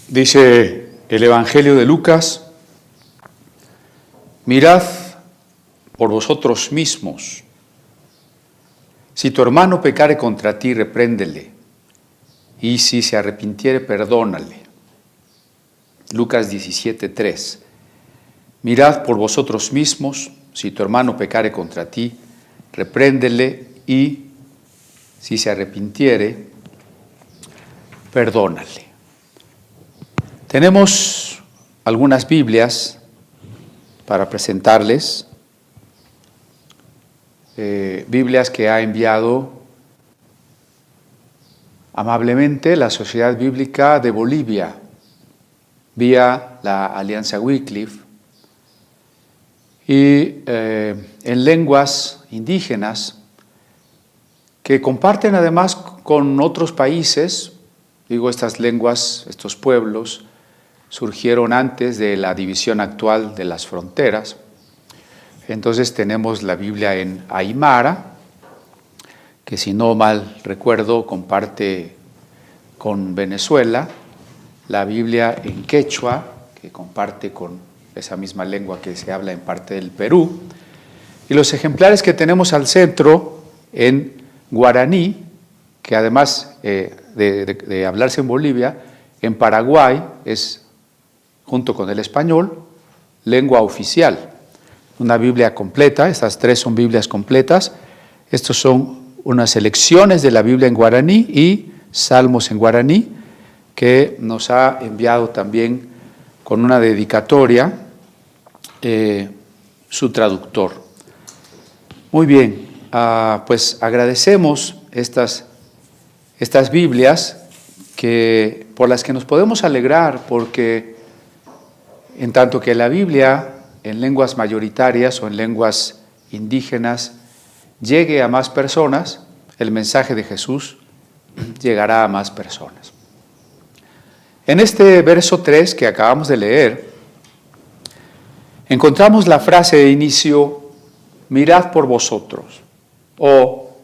Dice el Evangelio de Lucas: mirad por vosotros mismos. Si tu hermano pecare contra ti, repréndele, y si se arrepintiere, perdónale. Lucas 17:3. Mirad por vosotros mismos, si tu hermano pecare contra ti, repréndele, y si se arrepintiere, perdónale. Tenemos algunas Biblias para presentarles, Biblias que ha enviado amablemente la Sociedad Bíblica de Bolivia, vía la Alianza Wycliffe, y en lenguas indígenas que comparten además con otros países. Digo, estas lenguas, estos pueblos, surgieron antes de la división actual de las fronteras. Entonces tenemos la Biblia en Aymara, que si no mal recuerdo comparte con Venezuela, la Biblia en quechua, que comparte con esa misma lengua que se habla en parte del Perú, y los ejemplares que tenemos al centro en guaraní, que además de hablarse en Bolivia, en Paraguay es, junto con el español, lengua oficial. Una Biblia completa, estas tres son Biblias completas. Estos son unas selecciones de la Biblia en guaraní y salmos en guaraní, que nos ha enviado también con una dedicatoria su traductor. Muy bien, pues agradecemos estas Biblias por las que nos podemos alegrar, porque en tanto que la Biblia en lenguas mayoritarias o en lenguas indígenas llegue a más personas, el mensaje de Jesús llegará a más personas. En este verso 3 que acabamos de leer, encontramos la frase de inicio: mirad por vosotros, o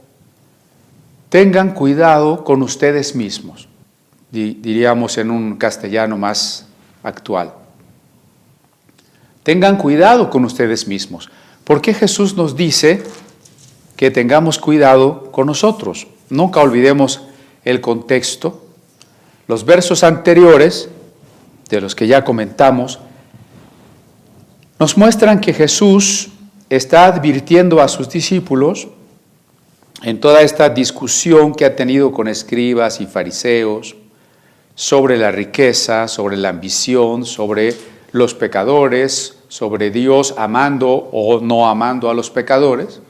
tengan cuidado con ustedes mismos, diríamos en un castellano más actual. Tengan cuidado con ustedes mismos. ¿Por qué Jesús nos dice que tengamos cuidado con nosotros? Nunca olvidemos el contexto. Los versos anteriores, de los que ya comentamos, nos muestran que Jesús está advirtiendo a sus discípulos en toda esta discusión que ha tenido con escribas y fariseos sobre la riqueza, sobre la ambición, sobre los pecadores, sobre Dios amando o no amando a los pecadores.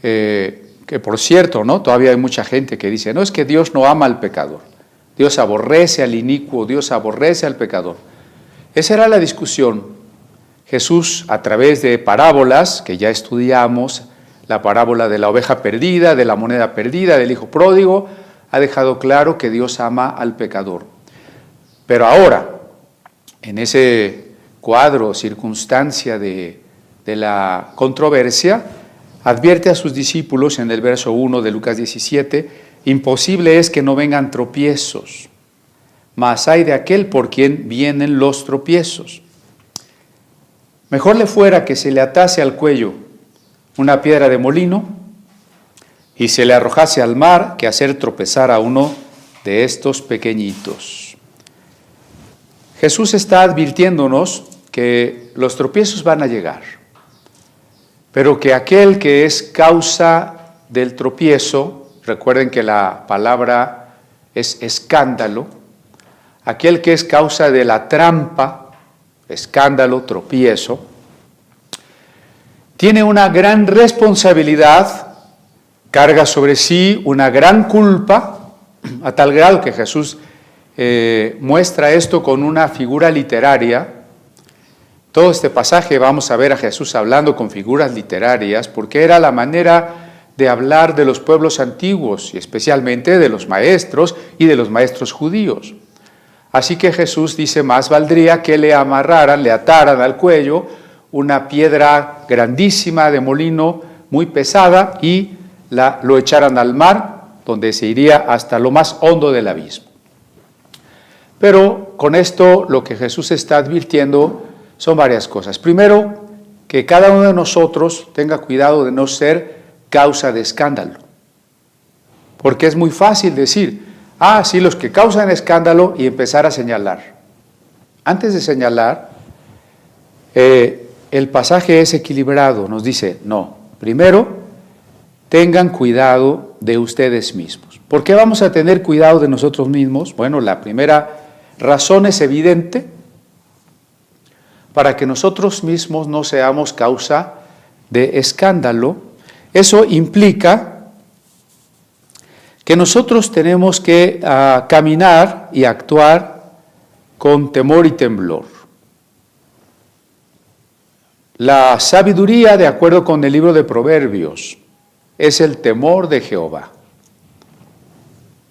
Que por cierto, ¿no? Todavía hay mucha gente que dice: no, es que Dios no ama al pecador, Dios aborrece al inicuo, Dios aborrece al pecador. Esa era la discusión. Jesús, a través de parábolas que ya estudiamos, la parábola de la oveja perdida, de la moneda perdida, del hijo pródigo, ha dejado claro que Dios ama al pecador. Pero ahora, en ese cuadro, circunstancia de la controversia, advierte a sus discípulos en el verso 1 de Lucas 17: imposible es que no vengan tropiezos, mas hay de aquel por quien vienen los tropiezos. Mejor le fuera que se le atase al cuello una piedra de molino y se le arrojase al mar, que hacer tropezar a uno de estos pequeñitos. Jesús está advirtiéndonos que los tropiezos van a llegar, pero que aquel que es causa del tropiezo, recuerden que la palabra es escándalo, aquel que es causa de la trampa, escándalo, tropiezo, tiene una gran responsabilidad, carga sobre sí una gran culpa, a tal grado que Jesús muestra esto con una figura literaria. Todo este pasaje vamos a ver a Jesús hablando con figuras literarias, porque era la manera de hablar de los pueblos antiguos y especialmente de los maestros y de los maestros judíos. Así que Jesús dice: más valdría que le amarraran, le ataran al cuello una piedra grandísima de molino, muy pesada, y lo echaran al mar, donde se iría hasta lo más hondo del abismo. Pero con esto lo que Jesús está advirtiendo son varias cosas. Primero, que cada uno de nosotros tenga cuidado de no ser causa de escándalo. Porque es muy fácil decir, sí, los que causan escándalo y empezar a señalar. Antes de señalar, el pasaje es equilibrado, nos dice, no, primero, tengan cuidado de ustedes mismos. ¿Por qué vamos a tener cuidado de nosotros mismos? Bueno, la primera razón es evidente, para que nosotros mismos no seamos causa de escándalo. Eso implica que nosotros tenemos que caminar y actuar con temor y temblor. La sabiduría, de acuerdo con el libro de Proverbios, es el temor de Jehová.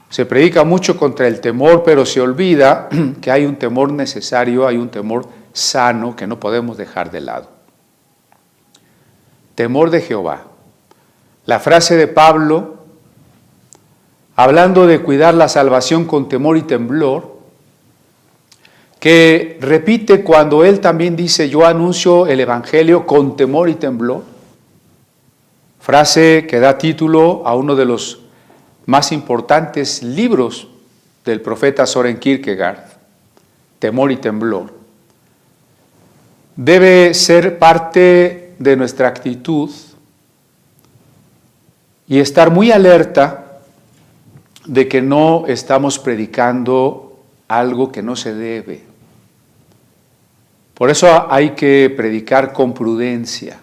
Se predica mucho contra el temor, pero se olvida que hay un temor necesario, hay un temor sano que no podemos dejar de lado. Temor de Jehová. La frase de Pablo, hablando de cuidar la salvación con temor y temblor, que repite cuando él también dice, yo anuncio el Evangelio con temor y temblor, frase que da título a uno de los más importantes libros del profeta Søren Kierkegaard, Temor y temblor. Debe ser parte de nuestra actitud y estar muy alerta de que no estamos predicando algo que no se debe. Por eso hay que predicar con prudencia,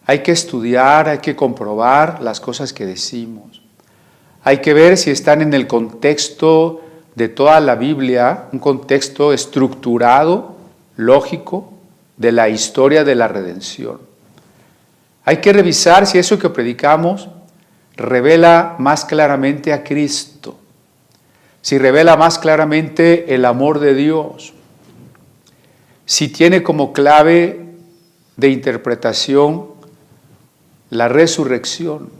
hay que estudiar, hay que comprobar las cosas que decimos. Hay que ver si están en el contexto de toda la Biblia, un contexto estructurado, lógico, de la historia de la redención. Hay que revisar si eso que predicamos revela más claramente a Cristo, si revela más claramente el amor de Dios, si tiene como clave de interpretación la resurrección.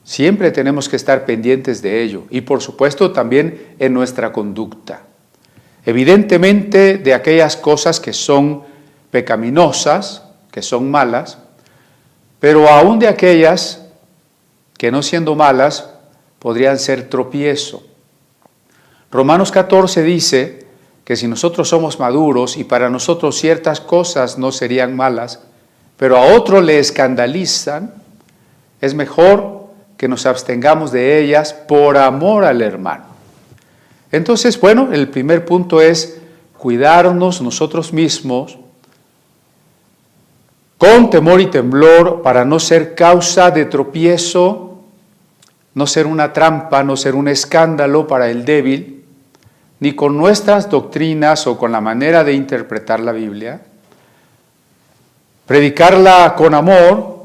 Siempre tenemos que estar pendientes de ello y por supuesto también en nuestra conducta. Evidentemente de aquellas cosas que son pecaminosas, que son malas, pero aún de aquellas que no siendo malas podrían ser tropiezo. Romanos 14 dice que si nosotros somos maduros y para nosotros ciertas cosas no serían malas, pero a otro le escandalizan, es mejor que nos abstengamos de ellas por amor al hermano. Entonces, bueno, el primer punto es cuidarnos nosotros mismos con temor y temblor para no ser causa de tropiezo, no ser una trampa, no ser un escándalo para el débil, ni con nuestras doctrinas o con la manera de interpretar la Biblia. Predicarla con amor,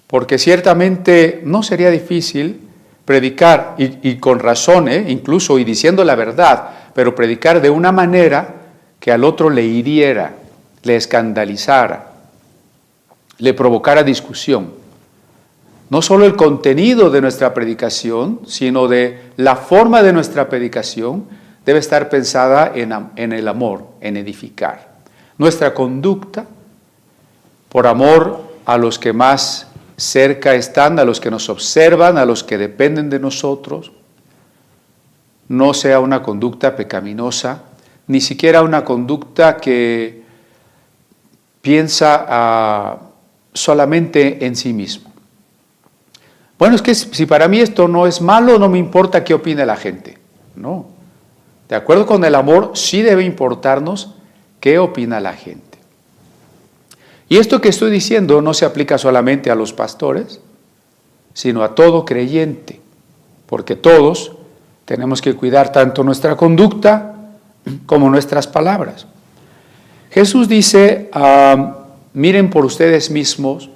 porque ciertamente no sería difícil predicar, y con razón, incluso y diciendo la verdad, pero predicar de una manera que al otro le hiriera, le escandalizara, le provocara discusión. No solo el contenido de nuestra predicación, sino de la forma de nuestra predicación debe estar pensada en el amor, en edificar. Nuestra conducta, por amor a los que más cerca están, a los que nos observan, a los que dependen de nosotros, no sea una conducta pecaminosa, ni siquiera una conducta que piensa solamente en sí mismo. Bueno, es que si para mí esto no es malo, no me importa qué opine la gente. No. De acuerdo con el amor, sí debe importarnos qué opina la gente. Y esto que estoy diciendo no se aplica solamente a los pastores, sino a todo creyente, porque todos tenemos que cuidar tanto nuestra conducta como nuestras palabras. Jesús dice, miren por ustedes mismos,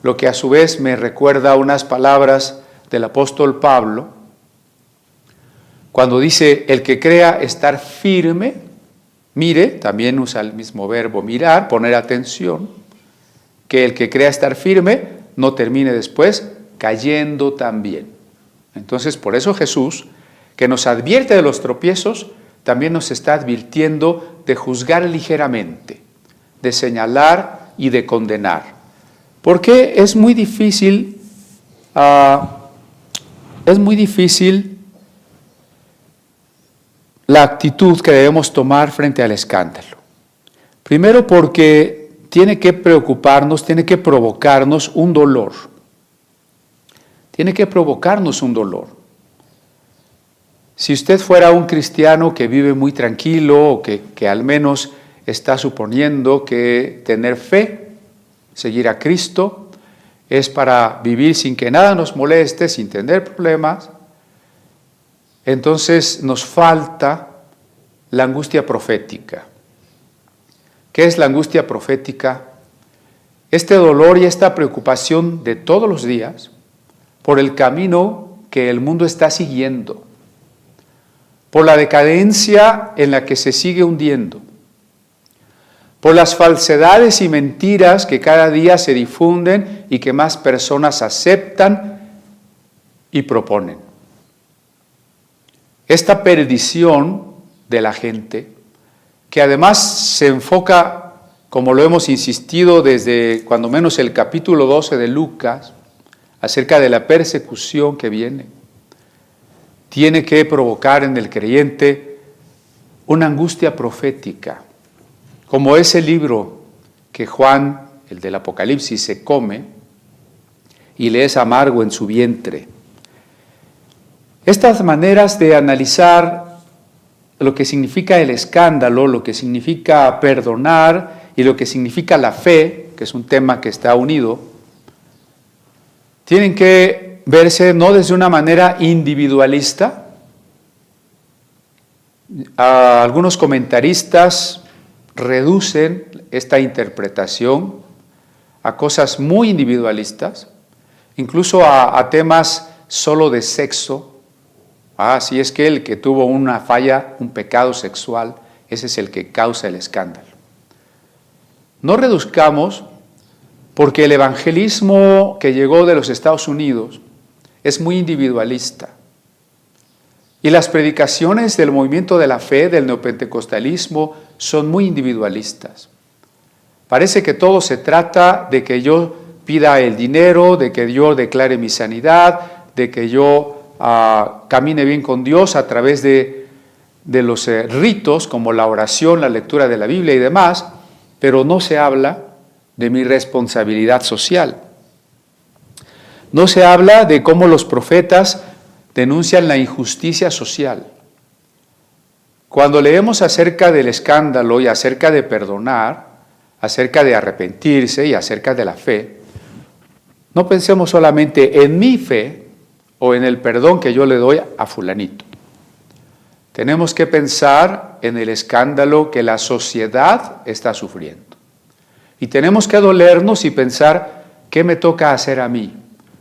lo que a su vez me recuerda unas palabras del apóstol Pablo, cuando dice, el que crea estar firme, mire, también usa el mismo verbo mirar, poner atención, que el que crea estar firme no termine después cayendo también. Entonces, por eso Jesús que nos advierte de los tropiezos, también nos está advirtiendo de juzgar ligeramente, de señalar y de condenar. Porque es muy difícil la actitud que debemos tomar frente al escándalo. Primero porque tiene que preocuparnos, tiene que provocarnos un dolor. Tiene que provocarnos un dolor. Si usted fuera un cristiano que vive muy tranquilo o que al menos está suponiendo que tener fe, seguir a Cristo, es para vivir sin que nada nos moleste, sin tener problemas, entonces nos falta la angustia profética. ¿Qué es la angustia profética? Este dolor y esta preocupación de todos los días por el camino que el mundo está siguiendo, por la decadencia en la que se sigue hundiendo, por las falsedades y mentiras que cada día se difunden y que más personas aceptan y proponen. Esta perdición de la gente, que además se enfoca, como lo hemos insistido desde cuando menos el capítulo 12 de Lucas, acerca de la persecución que viene, tiene que provocar en el creyente una angustia profética, como ese libro que Juan, el del Apocalipsis, se come y le es amargo en su vientre. Estas maneras de analizar lo que significa el escándalo, lo que significa perdonar y lo que significa la fe, que es un tema que está unido, tienen que verse no desde una manera individualista. Algunos comentaristas reducen esta interpretación a cosas muy individualistas, incluso a temas solo de sexo. Si es que el que tuvo una falla, un pecado sexual, ese es el que causa el escándalo. No reduzcamos, porque el evangelismo que llegó de los Estados Unidos es muy individualista. Y las predicaciones del movimiento de la fe, del neopentecostalismo, son muy individualistas. Parece que todo se trata de que yo pida el dinero, de que yo declare mi sanidad, de que yo camine bien con Dios a través de los ritos como la oración, la lectura de la Biblia y demás, pero no se habla de mi responsabilidad social. No se habla de cómo los profetas denuncian la injusticia social. Cuando leemos acerca del escándalo y acerca de perdonar, acerca de arrepentirse y acerca de la fe, no pensemos solamente en mi fe o en el perdón que yo le doy a fulanito. Tenemos que pensar en el escándalo que la sociedad está sufriendo. Y tenemos que dolernos y pensar, ¿qué me toca hacer a mí?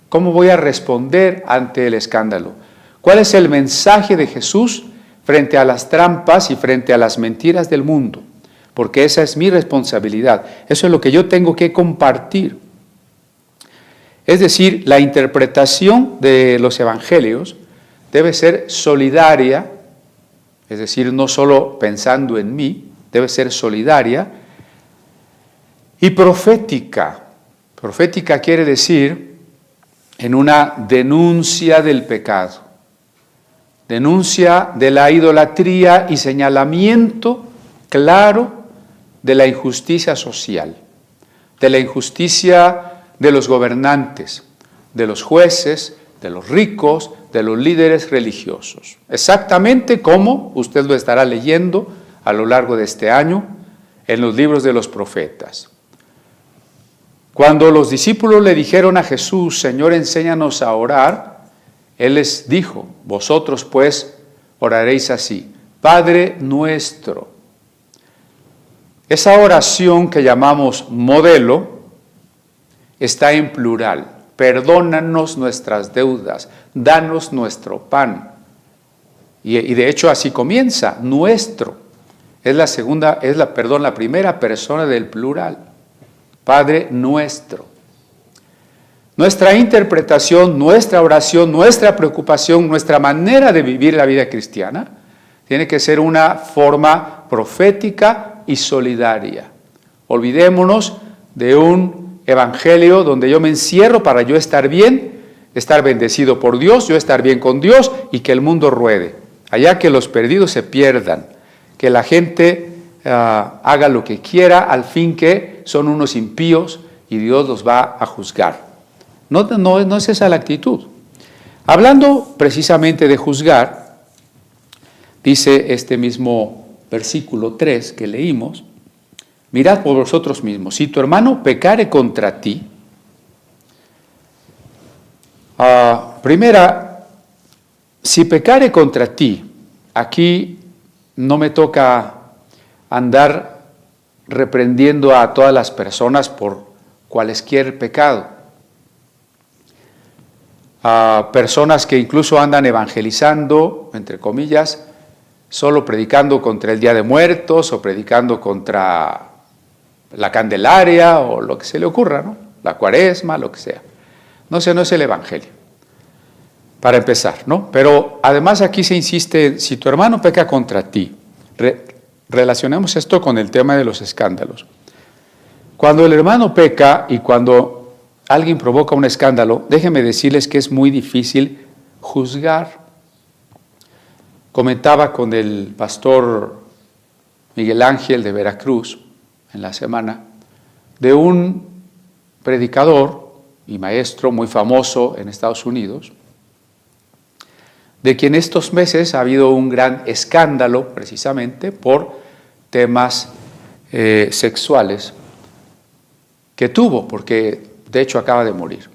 ¿Cómo voy a responder ante el escándalo? ¿Cuál es el mensaje de Jesús frente a las trampas y frente a las mentiras del mundo? Porque esa es mi responsabilidad. Eso es lo que yo tengo que compartir. Es decir, la interpretación de los evangelios debe ser solidaria, es decir, no solo pensando en mí, debe ser solidaria y profética. Profética quiere decir en una denuncia del pecado, denuncia de la idolatría y señalamiento claro de la injusticia social, de la injusticia de los gobernantes, de los jueces, de los ricos, de los líderes religiosos. Exactamente como usted lo estará leyendo a lo largo de este año en los libros de los profetas. Cuando los discípulos le dijeron a Jesús, Señor, enséñanos a orar, Él les dijo, vosotros pues oraréis así, Padre nuestro. Esa oración que llamamos modelo está en plural. Perdónanos nuestras deudas, danos nuestro pan. Y de hecho así comienza, nuestro. Es la primera persona del plural. Padre nuestro. Nuestra interpretación, nuestra oración, nuestra preocupación, nuestra manera de vivir la vida cristiana tiene que ser una forma profética y solidaria. Olvidémonos de un evangelio donde yo me encierro para yo estar bien, estar bendecido por Dios, yo estar bien con Dios y que el mundo ruede. Allá que los perdidos se pierdan, que la gente haga lo que quiera, al fin que son unos impíos y Dios los va a juzgar. No es esa la actitud. Hablando precisamente de juzgar, dice este mismo versículo 3 que leímos, mirad por vosotros mismos, si tu hermano pecare contra ti, primera, si pecare contra ti, aquí no me toca andar reprendiendo a todas las personas por cualesquier pecado. A personas que incluso andan evangelizando, entre comillas, solo predicando contra el Día de Muertos o predicando contra la Candelaria o lo que se le ocurra, ¿no? La Cuaresma, lo que sea. No es el Evangelio, para empezar, ¿no? Pero además aquí se insiste, si tu hermano peca contra ti, relacionemos esto con el tema de los escándalos. Cuando el hermano peca y cuando alguien provoca un escándalo, déjenme decirles que es muy difícil juzgar. Comentaba con el pastor Miguel Ángel de Veracruz en la semana de un predicador y maestro muy famoso en Estados Unidos, de quien estos meses ha habido un gran escándalo precisamente por temas sexuales que tuvo, porque de hecho acaba de morir.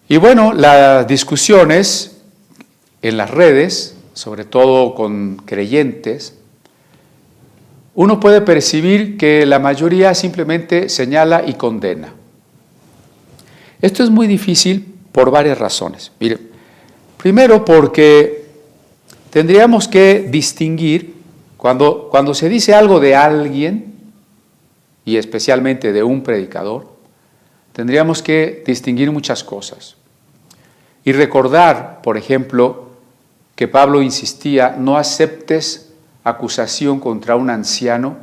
Y bueno, las discusiones en las redes, sobre todo con creyentes, uno puede percibir que la mayoría simplemente señala y condena. Esto es muy difícil por varias razones. Mire, primero porque tendríamos que distinguir cuando se dice algo de alguien, y especialmente de un predicador, tendríamos que distinguir muchas cosas. Y recordar, por ejemplo, que Pablo insistía, no aceptes acusación contra un anciano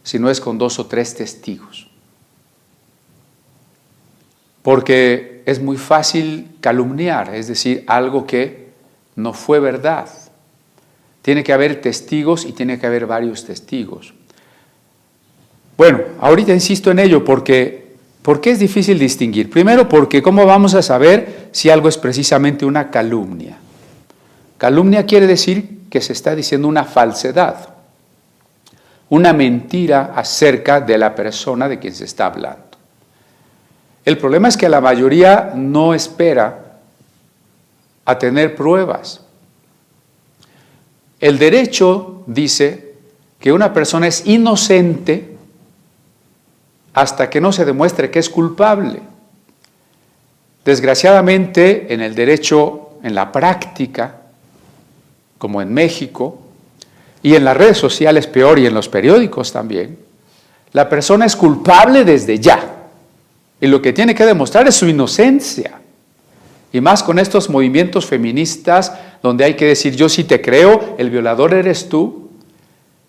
si no es con 2 o 3 testigos. Porque es muy fácil calumniar, es decir, algo que no fue verdad. Tiene que haber testigos y tiene que haber varios testigos. Bueno, ahorita insisto en ello porque es difícil distinguir. Primero porque ¿cómo vamos a saber si algo es precisamente una calumnia? Calumnia quiere decir que se está diciendo una falsedad, una mentira acerca de la persona de quien se está hablando. El problema es que la mayoría no espera a tener pruebas. El derecho dice que una persona es inocente hasta que no se demuestre que es culpable. Desgraciadamente, en el derecho, en la práctica, como en México, y en las redes sociales peor, y en los periódicos también, la persona es culpable desde ya. Y lo que tiene que demostrar es su inocencia. Y más con estos movimientos feministas, donde hay que decir, yo sí te creo, el violador eres tú.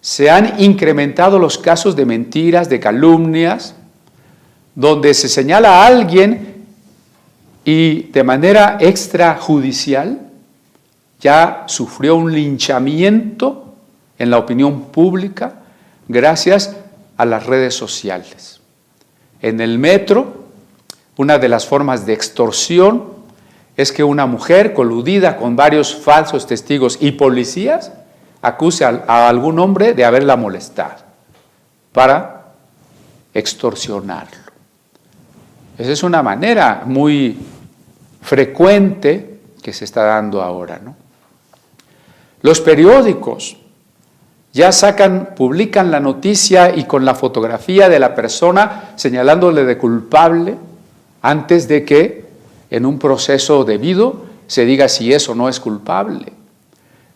Se han incrementado los casos de mentiras, de calumnias, donde se señala a alguien y de manera extrajudicial ya sufrió un linchamiento en la opinión pública gracias a las redes sociales. En el metro, una de las formas de extorsión es que una mujer coludida con varios falsos testigos y policías acuse a algún hombre de haberla molestado para extorsionarlo. Esa es una manera muy frecuente que se está dando ahora, ¿no? Los periódicos ya publican la noticia y con la fotografía de la persona señalándole de culpable antes de que en un proceso debido se diga si es o no es culpable.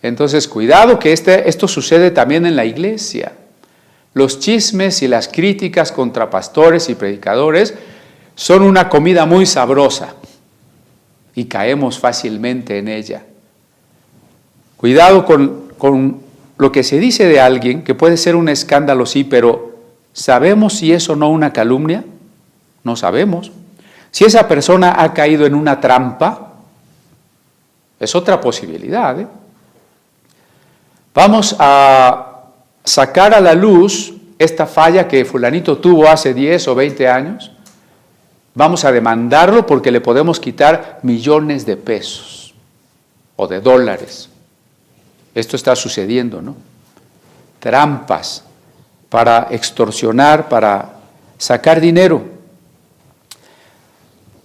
Entonces, cuidado que esto sucede también en la iglesia. Los chismes y las críticas contra pastores y predicadores son una comida muy sabrosa y caemos fácilmente en ella. Cuidado con lo que se dice de alguien, que puede ser un escándalo, sí, pero ¿sabemos si es o no una calumnia? No sabemos. Si esa persona ha caído en una trampa, es otra posibilidad, ¿eh? Vamos a sacar a la luz esta falla que fulanito tuvo hace 10 o 20 años. Vamos a demandarlo porque le podemos quitar millones de pesos o de dólares. Esto está sucediendo, ¿no? Trampas para extorsionar, para sacar dinero.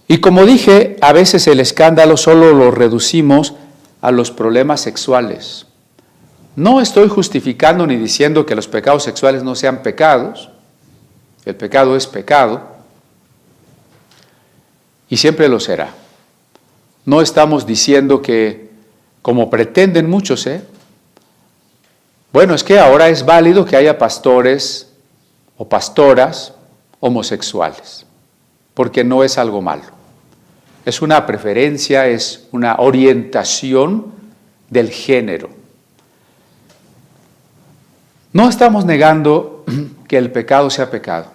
Y como dije, a veces el escándalo solo lo reducimos a los problemas sexuales. No estoy justificando ni diciendo que los pecados sexuales no sean pecados. El pecado es pecado y siempre lo será. No estamos diciendo que, como pretenden muchos, bueno, es que ahora es válido que haya pastores o pastoras homosexuales, porque no es algo malo. Es una preferencia, es una orientación del género. No estamos negando que el pecado sea pecado,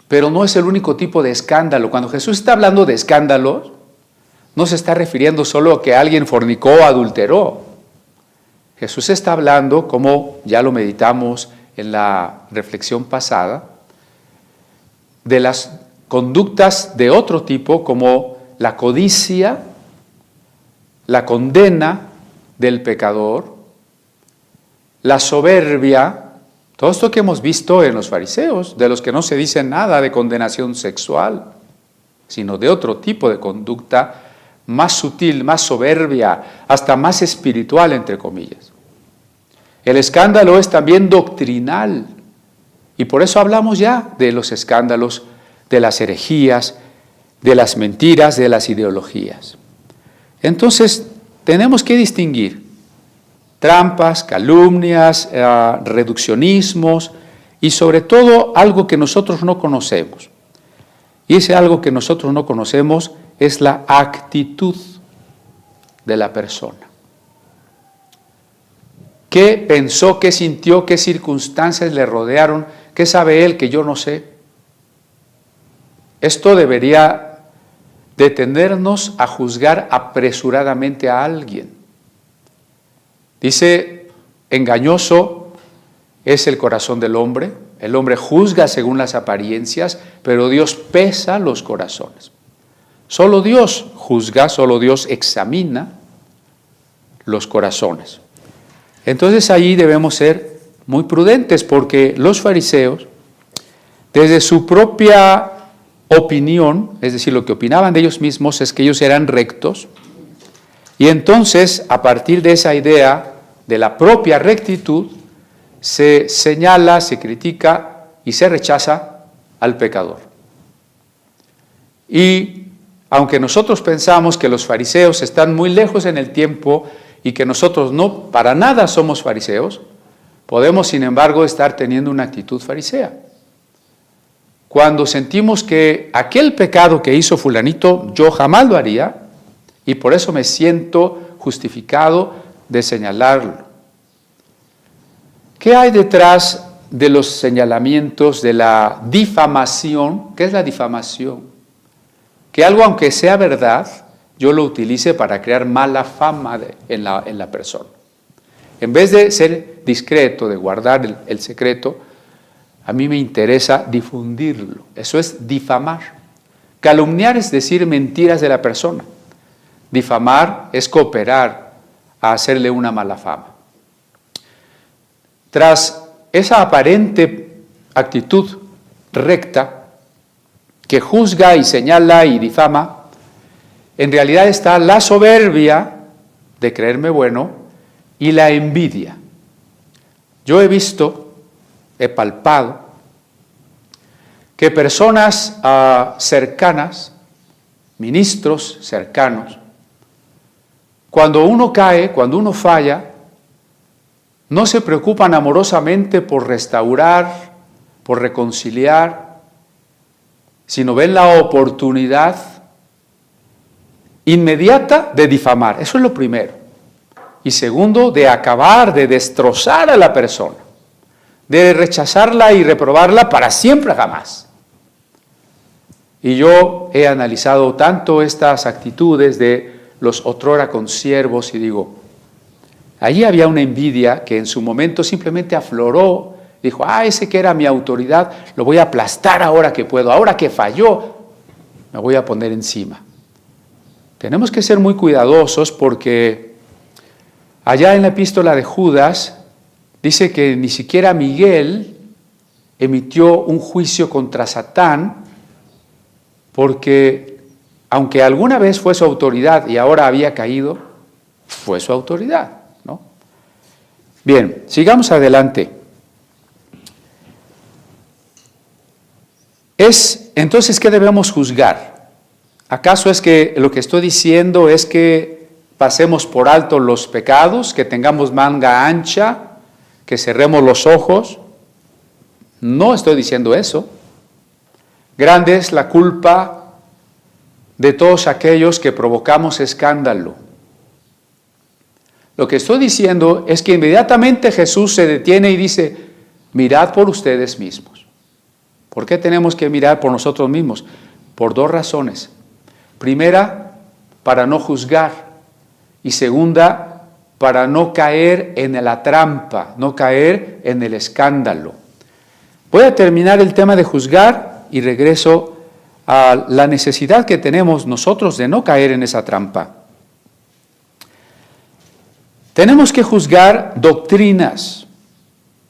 pero no es el único tipo de escándalo. Cuando Jesús está hablando de escándalos, no se está refiriendo solo a que alguien fornicó o adulteró. Jesús está hablando, como ya lo meditamos en la reflexión pasada, de las conductas de otro tipo, como la codicia, la condena del pecador, la soberbia, todo esto que hemos visto en los fariseos, de los que no se dice nada de condenación sexual, sino de otro tipo de conducta más sutil, más soberbia, hasta más espiritual, entre comillas. El escándalo es también doctrinal, y por eso hablamos ya de los escándalos, de las herejías, de las mentiras, de las ideologías. Entonces, tenemos que distinguir trampas, calumnias, reduccionismos y sobre todo algo que nosotros no conocemos. Y ese algo que nosotros no conocemos es la actitud de la persona. ¿Qué pensó, qué sintió, qué circunstancias le rodearon? ¿Qué sabe él que yo no sé? Esto debería detenernos a juzgar apresuradamente a alguien. Dice, engañoso es el corazón del hombre. El hombre juzga según las apariencias, pero Dios pesa los corazones. Solo Dios juzga, solo Dios examina los corazones. Entonces ahí debemos ser muy prudentes porque los fariseos, desde su propia opinión, es decir, lo que opinaban de ellos mismos es que ellos eran rectos, y entonces a partir de esa idea de la propia rectitud se señala, se critica y se rechaza al pecador. Y aunque nosotros pensamos que los fariseos están muy lejos en el tiempo y que nosotros no para nada somos fariseos, podemos sin embargo estar teniendo una actitud farisea. Cuando sentimos que aquel pecado que hizo fulanito yo jamás lo haría y por eso me siento justificado de señalarlo. ¿Qué hay detrás de los señalamientos de la difamación? ¿Qué es la difamación? Que algo, aunque sea verdad, yo lo utilice para crear mala fama en la persona. En vez de ser discreto, de guardar el secreto, a mí me interesa difundirlo. Eso es difamar. Calumniar es decir mentiras de la persona. Difamar es cooperar a hacerle una mala fama. Tras esa aparente actitud recta que juzga y señala y difama, en realidad está la soberbia de creerme bueno y la envidia. Yo he visto, he palpado, que personas cercanas, ministros cercanos, cuando uno cae, cuando uno falla, no se preocupan amorosamente por restaurar, por reconciliar, sino ven la oportunidad inmediata de difamar. Eso es lo primero. Y segundo, de acabar, de destrozar a la persona, de rechazarla y reprobarla para siempre jamás. Y yo he analizado tanto estas actitudes de los otrora consiervos y digo, allí había una envidia que en su momento simplemente afloró. Dijo, ese que era mi autoridad, lo voy a aplastar ahora que puedo. Ahora que falló, me voy a poner encima. Tenemos que ser muy cuidadosos porque allá en la epístola de Judas dice que ni siquiera Miguel emitió un juicio contra Satán porque aunque alguna vez fue su autoridad y ahora había caído, fue su autoridad, ¿no? Bien, sigamos adelante. Entonces, ¿qué debemos juzgar? ¿Acaso es que lo que estoy diciendo es que pasemos por alto los pecados, que tengamos manga ancha, que cerremos los ojos? No estoy diciendo eso. Grande es la culpa de todos aquellos que provocamos escándalo. Lo que estoy diciendo es que inmediatamente Jesús se detiene y dice, mirad por ustedes mismos. ¿Por qué tenemos que mirar por nosotros mismos? Por dos razones. Primera, para no juzgar. Y segunda, para no caer en la trampa, no caer en el escándalo. Voy a terminar el tema de juzgar y regreso a la necesidad que tenemos nosotros de no caer en esa trampa. Tenemos que juzgar doctrinas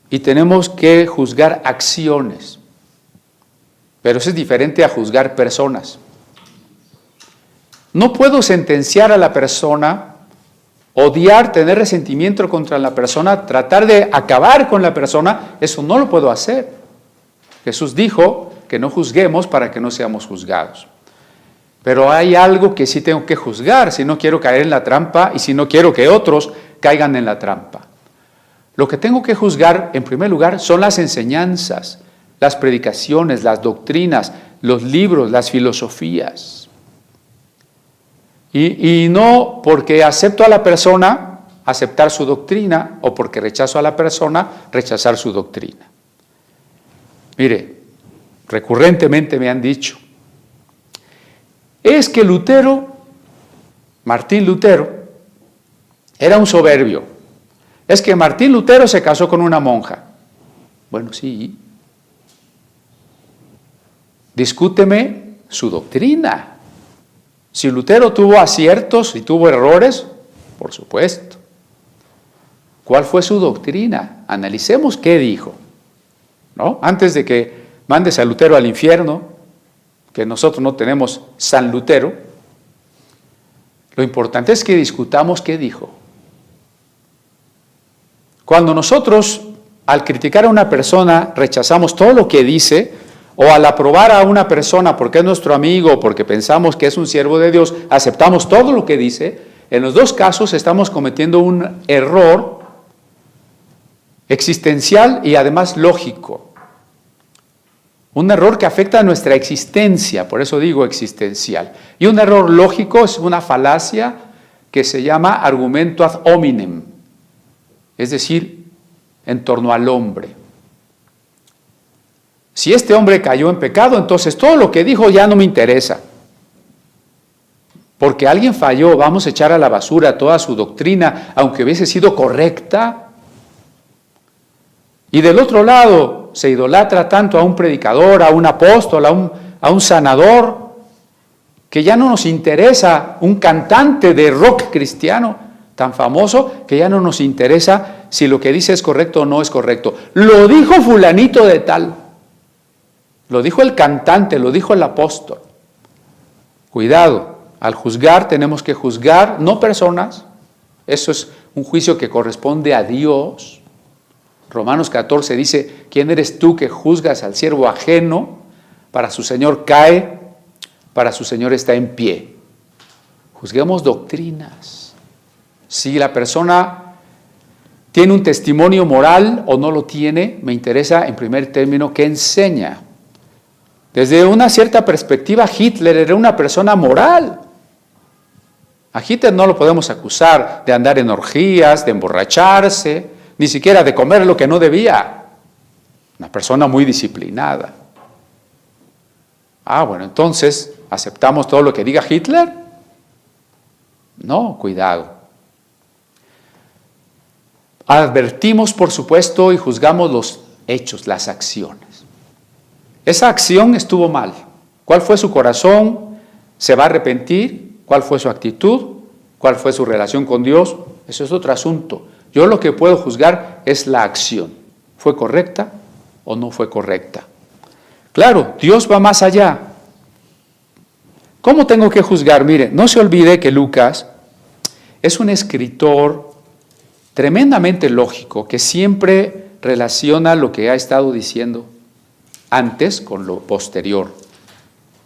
y tenemos que juzgar acciones, pero eso es diferente a juzgar personas. No puedo sentenciar a la persona, odiar, tener resentimiento contra la persona, tratar de acabar con la persona, eso no lo puedo hacer. Jesús dijo que no juzguemos para que no seamos juzgados. Pero hay algo que sí tengo que juzgar si no quiero caer en la trampa y si no quiero que otros caigan en la trampa. Lo que tengo que juzgar, en primer lugar, son las enseñanzas, las predicaciones, las doctrinas, los libros, las filosofías. Y no porque acepto a la persona, aceptar su doctrina, o porque rechazo a la persona, rechazar su doctrina. Mire, recurrentemente me han dicho, es que Martín Lutero, era un soberbio. Es que Martín Lutero se casó con una monja. Bueno, sí. Discúteme su doctrina. Si Lutero tuvo aciertos y tuvo errores, por supuesto. ¿Cuál fue su doctrina? Analicemos qué dijo, ¿no? Antes de que mandes a Lutero al infierno, que nosotros no tenemos San Lutero, lo importante es que discutamos qué dijo. Cuando nosotros, al criticar a una persona, rechazamos todo lo que dice, o al aprobar a una persona porque es nuestro amigo, porque pensamos que es un siervo de Dios, aceptamos todo lo que dice, en los dos casos estamos cometiendo un error existencial y además lógico. Un error que afecta a nuestra existencia, por eso digo existencial. Y un error lógico es una falacia que se llama argumento ad hominem, es decir, en torno al hombre. Si este hombre cayó en pecado, entonces todo lo que dijo ya no me interesa. Porque alguien falló, vamos a echar a la basura toda su doctrina, aunque hubiese sido correcta. Y del otro lado, se idolatra tanto a un predicador, a un apóstol, a un sanador, que ya no nos interesa un cantante de rock cristiano tan famoso, que ya no nos interesa si lo que dice es correcto o no es correcto. Lo dijo fulanito de tal. Lo dijo el cantante, lo dijo el apóstol. Cuidado, al juzgar tenemos que juzgar no personas, eso es un juicio que corresponde a Dios. Romanos 14 dice, ¿quién eres tú que juzgas al siervo ajeno? Para su Señor cae, para su Señor está en pie. Juzguemos doctrinas. Si la persona tiene un testimonio moral o no lo tiene, me interesa en primer término qué enseña. Desde una cierta perspectiva, Hitler era una persona moral. A Hitler no lo podemos acusar de andar en orgías, de emborracharse, ni siquiera de comer lo que no debía. Una persona muy disciplinada. Bueno, entonces, ¿aceptamos todo lo que diga Hitler? No, cuidado. Advertimos, por supuesto, y juzgamos los hechos, las acciones. Esa acción estuvo mal. ¿Cuál fue su corazón? ¿Se va a arrepentir? ¿Cuál fue su actitud? ¿Cuál fue su relación con Dios? Eso es otro asunto. Yo lo que puedo juzgar es la acción. ¿Fue correcta o no fue correcta? Claro, Dios va más allá. ¿Cómo tengo que juzgar? Mire, no se olvide que Lucas es un escritor tremendamente lógico que siempre relaciona lo que ha estado diciendo antes con lo posterior.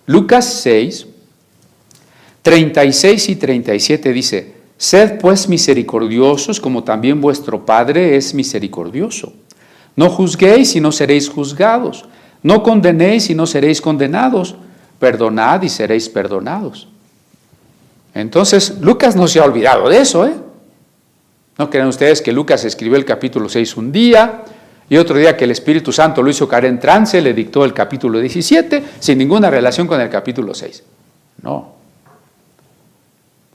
Lucas 6, 36 y 37 dice: sed pues misericordiosos como también vuestro Padre es misericordioso. No juzguéis y no seréis juzgados. No condenéis y no seréis condenados. Perdonad y seréis perdonados. Entonces, Lucas no se ha olvidado de eso, ¿eh? No crean ustedes que Lucas escribió el capítulo 6 un día y otro día que el Espíritu Santo lo hizo caer en trance, le dictó el capítulo 17 sin ninguna relación con el capítulo 6. No.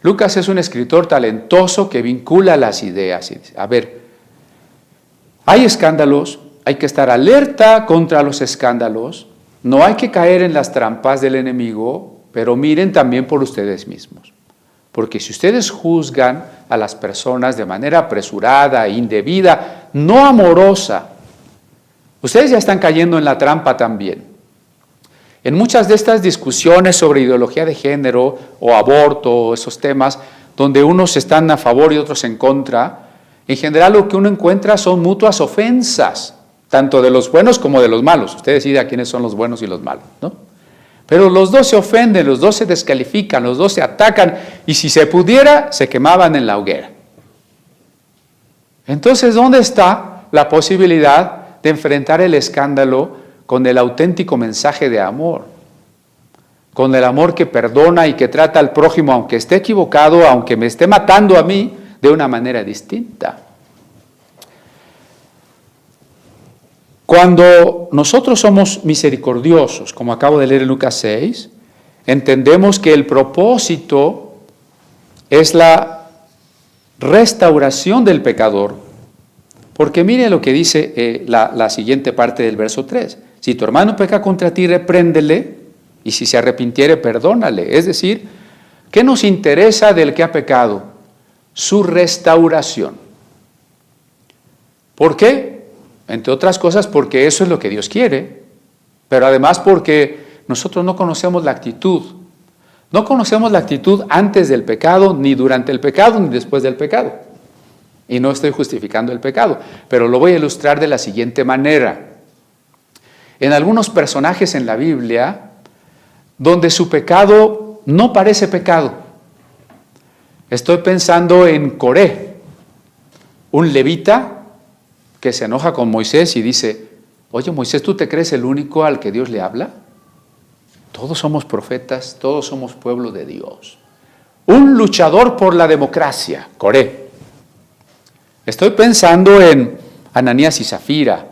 Lucas es un escritor talentoso que vincula las ideas. A ver, hay escándalos, hay que estar alerta contra los escándalos, no hay que caer en las trampas del enemigo, pero miren también por ustedes mismos. Porque si ustedes juzgan a las personas de manera apresurada, indebida, no amorosa, ustedes ya están cayendo en la trampa también. En muchas de estas discusiones sobre ideología de género o aborto, esos temas, donde unos están a favor y otros en contra, en general lo que uno encuentra son mutuas ofensas, tanto de los buenos como de los malos. Usted decide a quiénes son los buenos y los malos, ¿no? Pero los dos se ofenden, los dos se descalifican, los dos se atacan, y si se pudiera, se quemaban en la hoguera. Entonces, ¿dónde está la posibilidad de enfrentar el escándalo con el auténtico mensaje de amor? Con el amor que perdona y que trata al prójimo, aunque esté equivocado, aunque me esté matando a mí, de una manera distinta. Cuando nosotros somos misericordiosos, como acabo de leer en Lucas 6, entendemos que el propósito es la restauración del pecador. Porque mire lo que dice la siguiente parte del verso 3. Si tu hermano peca contra ti, repréndele, y si se arrepintiere, perdónale. Es decir, ¿qué nos interesa del que ha pecado? Su restauración. ¿Por qué? Entre otras cosas porque eso es lo que Dios quiere, pero además porque nosotros no conocemos la actitud. No conocemos la actitud antes del pecado, ni durante el pecado, ni después del pecado. Y no estoy justificando el pecado, pero lo voy a ilustrar de la siguiente manera. En algunos personajes en la Biblia, donde su pecado no parece pecado. Estoy pensando en Coré, un levita que se enoja con Moisés y dice: oye Moisés, ¿tú te crees el único al que Dios le habla? Todos somos profetas, todos somos pueblo de Dios. Un luchador por la democracia, Coré. Estoy pensando en Ananías y Zafira,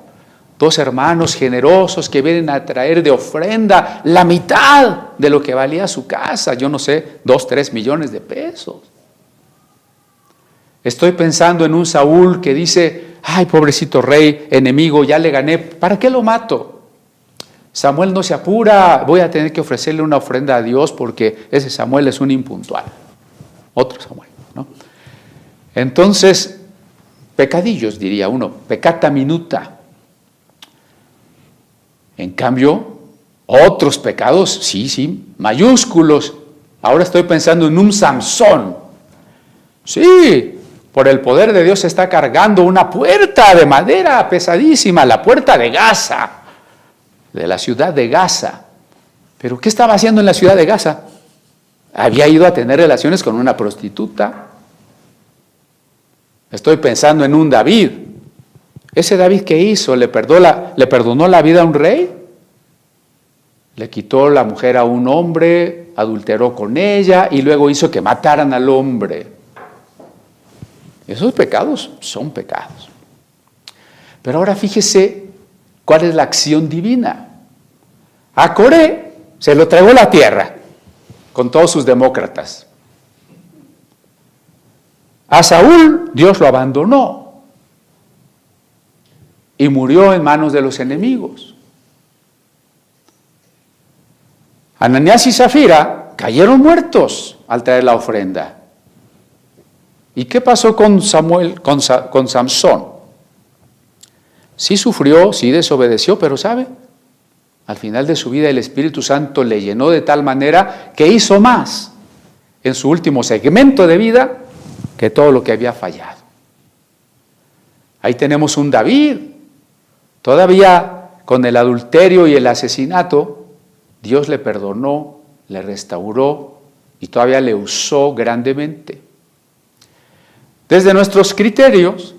dos hermanos generosos que vienen a traer de ofrenda la mitad de lo que valía su casa, yo no sé, 2, 3 millones de pesos. Estoy pensando en un Saúl que dice: ay, pobrecito rey, enemigo, ya le gané, ¿para qué lo mato? Samuel no se apura, voy a tener que ofrecerle una ofrenda a Dios porque ese Samuel es un impuntual. Otro Samuel, ¿no? Entonces, pecadillos, diría uno, peccata minuta. En cambio, otros pecados, sí, mayúsculos. Ahora estoy pensando en un Samsón. Sí, por el poder de Dios se está cargando una puerta de madera pesadísima, la puerta de Gaza, de la ciudad de Gaza. ¿Pero qué estaba haciendo en la ciudad de Gaza? Había ido a tener relaciones con una prostituta. Estoy pensando en un David. ¿Ese David qué hizo? ¿Le perdonó la vida a un rey? Le quitó la mujer a un hombre, adulteró con ella y luego hizo que mataran al hombre. Esos pecados son pecados. Pero ahora fíjese cuál es la acción divina. A Coré se lo tragó la tierra con todos sus demócratas. A Saúl Dios lo abandonó y murió en manos de los enemigos. Ananías y Zafira cayeron muertos al traer la ofrenda. ¿Y qué pasó con Samsón? Sí sufrió, sí desobedeció, pero ¿sabe? Al final de su vida el Espíritu Santo le llenó de tal manera que hizo más en su último segmento de vida que todo lo que había fallado. Ahí tenemos un David, todavía con el adulterio y el asesinato, Dios le perdonó, le restauró y todavía le usó grandemente. Desde nuestros criterios,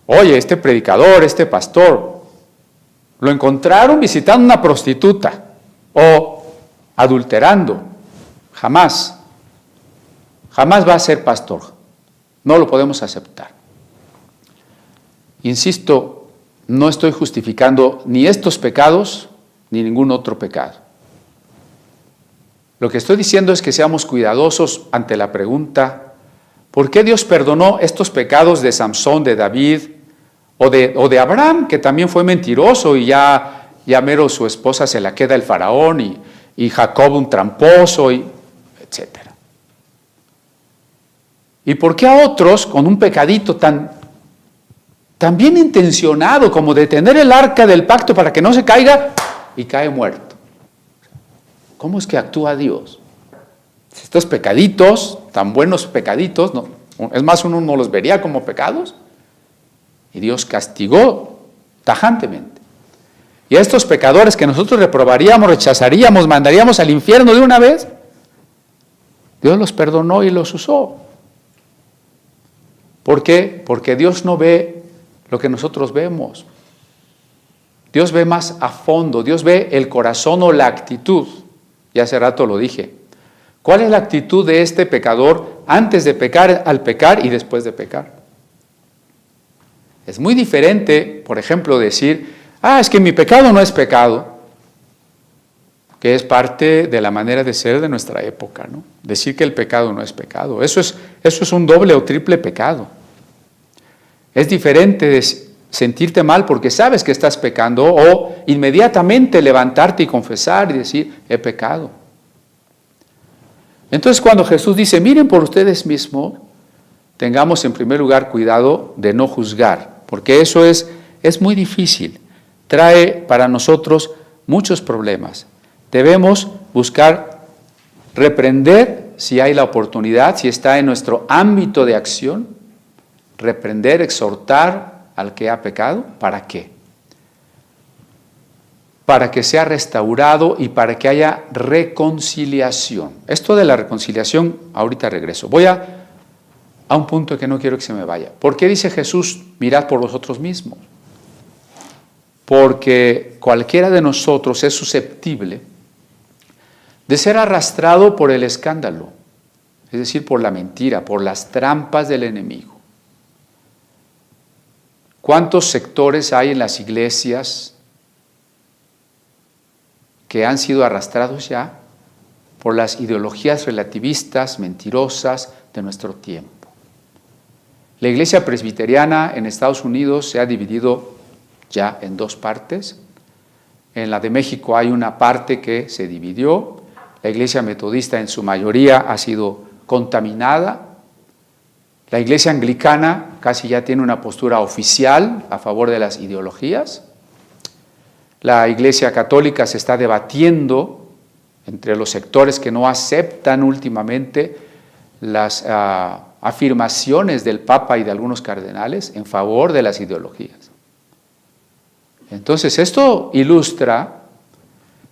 oye, este predicador, este pastor, lo encontraron visitando una prostituta o adulterando. Jamás va a ser pastor. No lo podemos aceptar. Insisto, no estoy justificando ni estos pecados ni ningún otro pecado. Lo que estoy diciendo es que seamos cuidadosos ante la pregunta, ¿por qué Dios perdonó estos pecados de Samsón, de David o de Abraham, que también fue mentiroso y ya mero su esposa se la queda el faraón y Jacob un tramposo, etcétera? ¿Y por qué a otros con un pecadito tan bien intencionado como detener el arca del pacto para que no se caiga y cae muerto? ¿Cómo es que actúa Dios? Estos pecaditos, tan buenos pecaditos, no, es más, uno no los vería como pecados, y Dios castigó tajantemente. Y a estos pecadores que nosotros reprobaríamos, rechazaríamos, mandaríamos al infierno de una vez, Dios los perdonó y los usó. ¿Por qué? Porque Dios no ve lo que nosotros vemos. Dios ve más a fondo, Dios ve el corazón o la actitud. Y hace rato lo dije. ¿Cuál es la actitud de este pecador antes de pecar, al pecar y después de pecar? Es muy diferente, por ejemplo, decir, es que mi pecado no es pecado, que es parte de la manera de ser de nuestra época, ¿no? Decir que el pecado no es pecado. Eso es un doble o triple pecado. Es diferente de sentirte mal porque sabes que estás pecando o inmediatamente levantarte y confesar y decir, he pecado. Entonces cuando Jesús dice, miren por ustedes mismos, tengamos en primer lugar cuidado de no juzgar, porque eso es muy difícil, trae para nosotros muchos problemas. Debemos buscar reprender si hay la oportunidad, si está en nuestro ámbito de acción, reprender, exhortar al que ha pecado. ¿Para qué? Para que sea restaurado y para que haya reconciliación. Esto de la reconciliación, ahorita regreso. Voy a un punto que no quiero que se me vaya. ¿Por qué dice Jesús, mirad por vosotros mismos? Porque cualquiera de nosotros es susceptible de ser arrastrado por el escándalo, es decir, por la mentira, por las trampas del enemigo. ¿Cuántos sectores hay en las iglesias que han sido arrastrados ya por las ideologías relativistas, mentirosas de nuestro tiempo? La iglesia presbiteriana en Estados Unidos se ha dividido ya en dos partes. En la de México hay una parte que se dividió. La iglesia metodista en su mayoría ha sido contaminada. La iglesia anglicana casi ya tiene una postura oficial a favor de las ideologías. La iglesia católica se está debatiendo entre los sectores que no aceptan últimamente las afirmaciones del Papa y de algunos cardenales en favor de las ideologías. Entonces, esto ilustra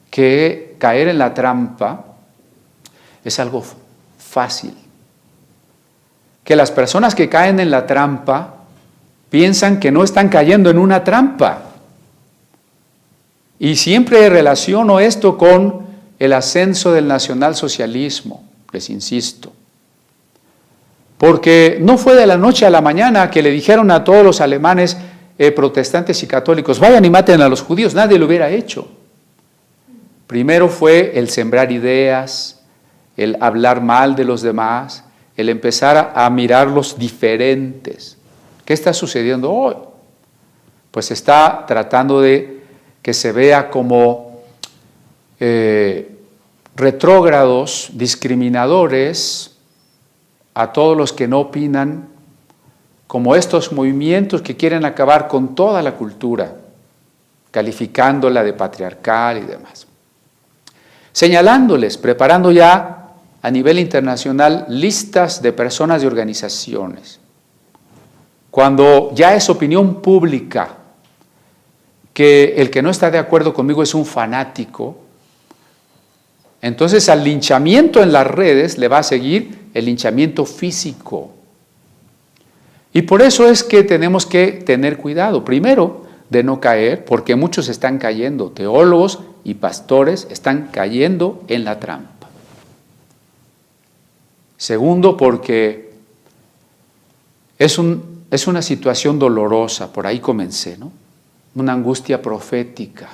que caer en la trampa es algo fácil. Que las personas que caen en la trampa piensan que no están cayendo en una trampa. Y siempre relaciono esto con el ascenso del nacionalsocialismo, les insisto. Porque no fue de la noche a la mañana que le dijeron a todos los alemanes protestantes y católicos, vayan y maten a los judíos, nadie lo hubiera hecho. Primero fue el sembrar ideas, el hablar mal de los demás, el empezar a mirarlos diferentes. ¿Qué está sucediendo hoy? Pues está tratando de que se vea como retrógrados, discriminadores a todos los que no opinan, como estos movimientos que quieren acabar con toda la cultura, calificándola de patriarcal y demás. Señalándoles, preparando ya a nivel internacional listas de personas y organizaciones. Cuando ya es opinión pública que el que no está de acuerdo conmigo es un fanático, entonces al linchamiento en las redes le va a seguir el linchamiento físico. Y por eso es que tenemos que tener cuidado, primero, de no caer, porque muchos están cayendo, teólogos y pastores están cayendo en la trampa. Segundo, porque es una situación dolorosa, por ahí comencé, ¿no? Una angustia profética,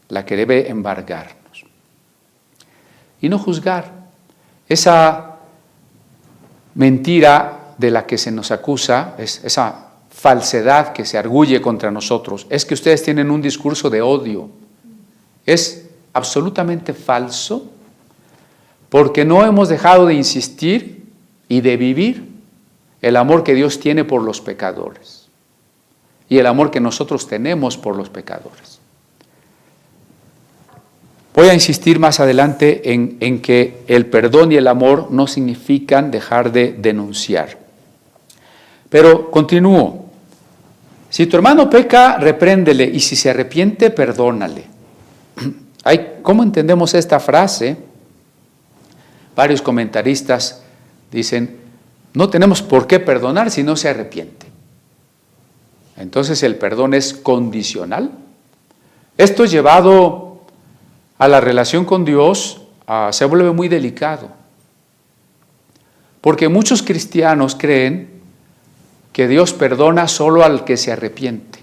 la que debe embargarnos. Y no juzgar esa mentira de la que se nos acusa, esa falsedad que se arguye contra nosotros, es que ustedes tienen un discurso de odio. Es absolutamente falso, porque no hemos dejado de insistir y de vivir el amor que Dios tiene por los pecadores y el amor que nosotros tenemos por los pecadores. Voy a insistir más adelante en que el perdón y el amor no significan dejar de denunciar. Pero continúo. Si tu hermano peca, repréndele, y si se arrepiente, perdónale. ¿Cómo entendemos esta frase? Varios comentaristas dicen, no tenemos por qué perdonar si no se arrepiente. Entonces el perdón es condicional. Esto llevado a la relación con Dios se vuelve muy delicado. Porque muchos cristianos creen que Dios perdona solo al que se arrepiente.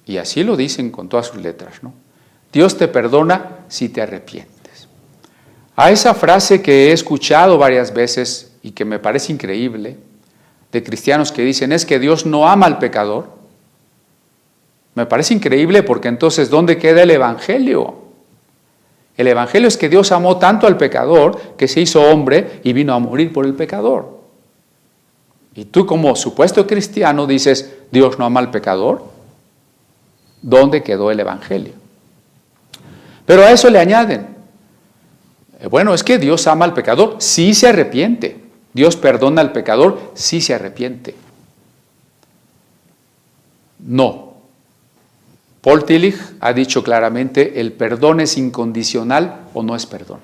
Y así lo dicen con todas sus letras, ¿no? Dios te perdona si te arrepientes. A esa frase que he escuchado varias veces y que me parece increíble, de cristianos que dicen, es que Dios no ama al pecador, me parece increíble porque entonces, ¿dónde queda el Evangelio? El Evangelio es que Dios amó tanto al pecador que se hizo hombre y vino a morir por el pecador. Y tú como supuesto cristiano dices, ¿Dios no ama al pecador? ¿Dónde quedó el Evangelio? Pero a eso le añaden, bueno, es que Dios ama al pecador, sí se arrepiente. Dios perdona al pecador, sí se arrepiente. No. Paul Tillich ha dicho claramente, el perdón es incondicional o no es perdón.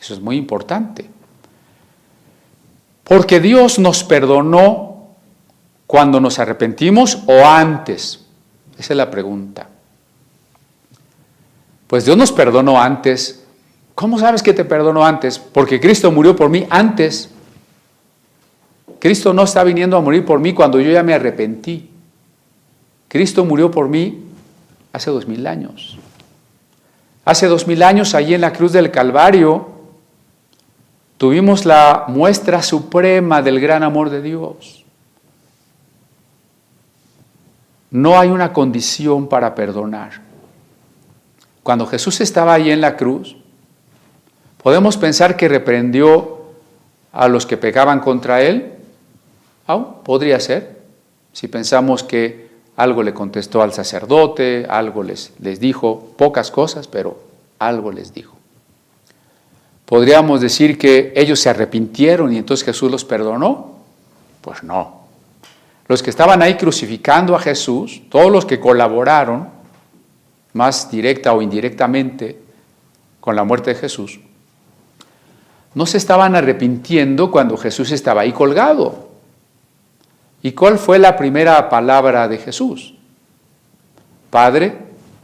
Eso es muy importante. Porque Dios nos perdonó cuando nos arrepentimos o antes. Esa es la pregunta. Pues Dios nos perdonó antes. ¿Cómo sabes que te perdonó antes? Porque Cristo murió por mí antes. Cristo no está viniendo a morir por mí cuando yo ya me arrepentí. Cristo murió por mí hace 2000 años. Hace 2000 años, allí en la cruz del Calvario, tuvimos la muestra suprema del gran amor de Dios. No hay una condición para perdonar. Cuando Jesús estaba ahí en la cruz, podemos pensar que reprendió a los que pecaban contra él. Podría ser, si pensamos que algo le contestó al sacerdote, algo les dijo, pocas cosas, pero algo les dijo. ¿Podríamos decir que ellos se arrepintieron y entonces Jesús los perdonó? Pues no. Los que estaban ahí crucificando a Jesús, todos los que colaboraron, más directa o indirectamente, con la muerte de Jesús, no se estaban arrepintiendo cuando Jesús estaba ahí colgado. ¿Y cuál fue la primera palabra de Jesús? Padre,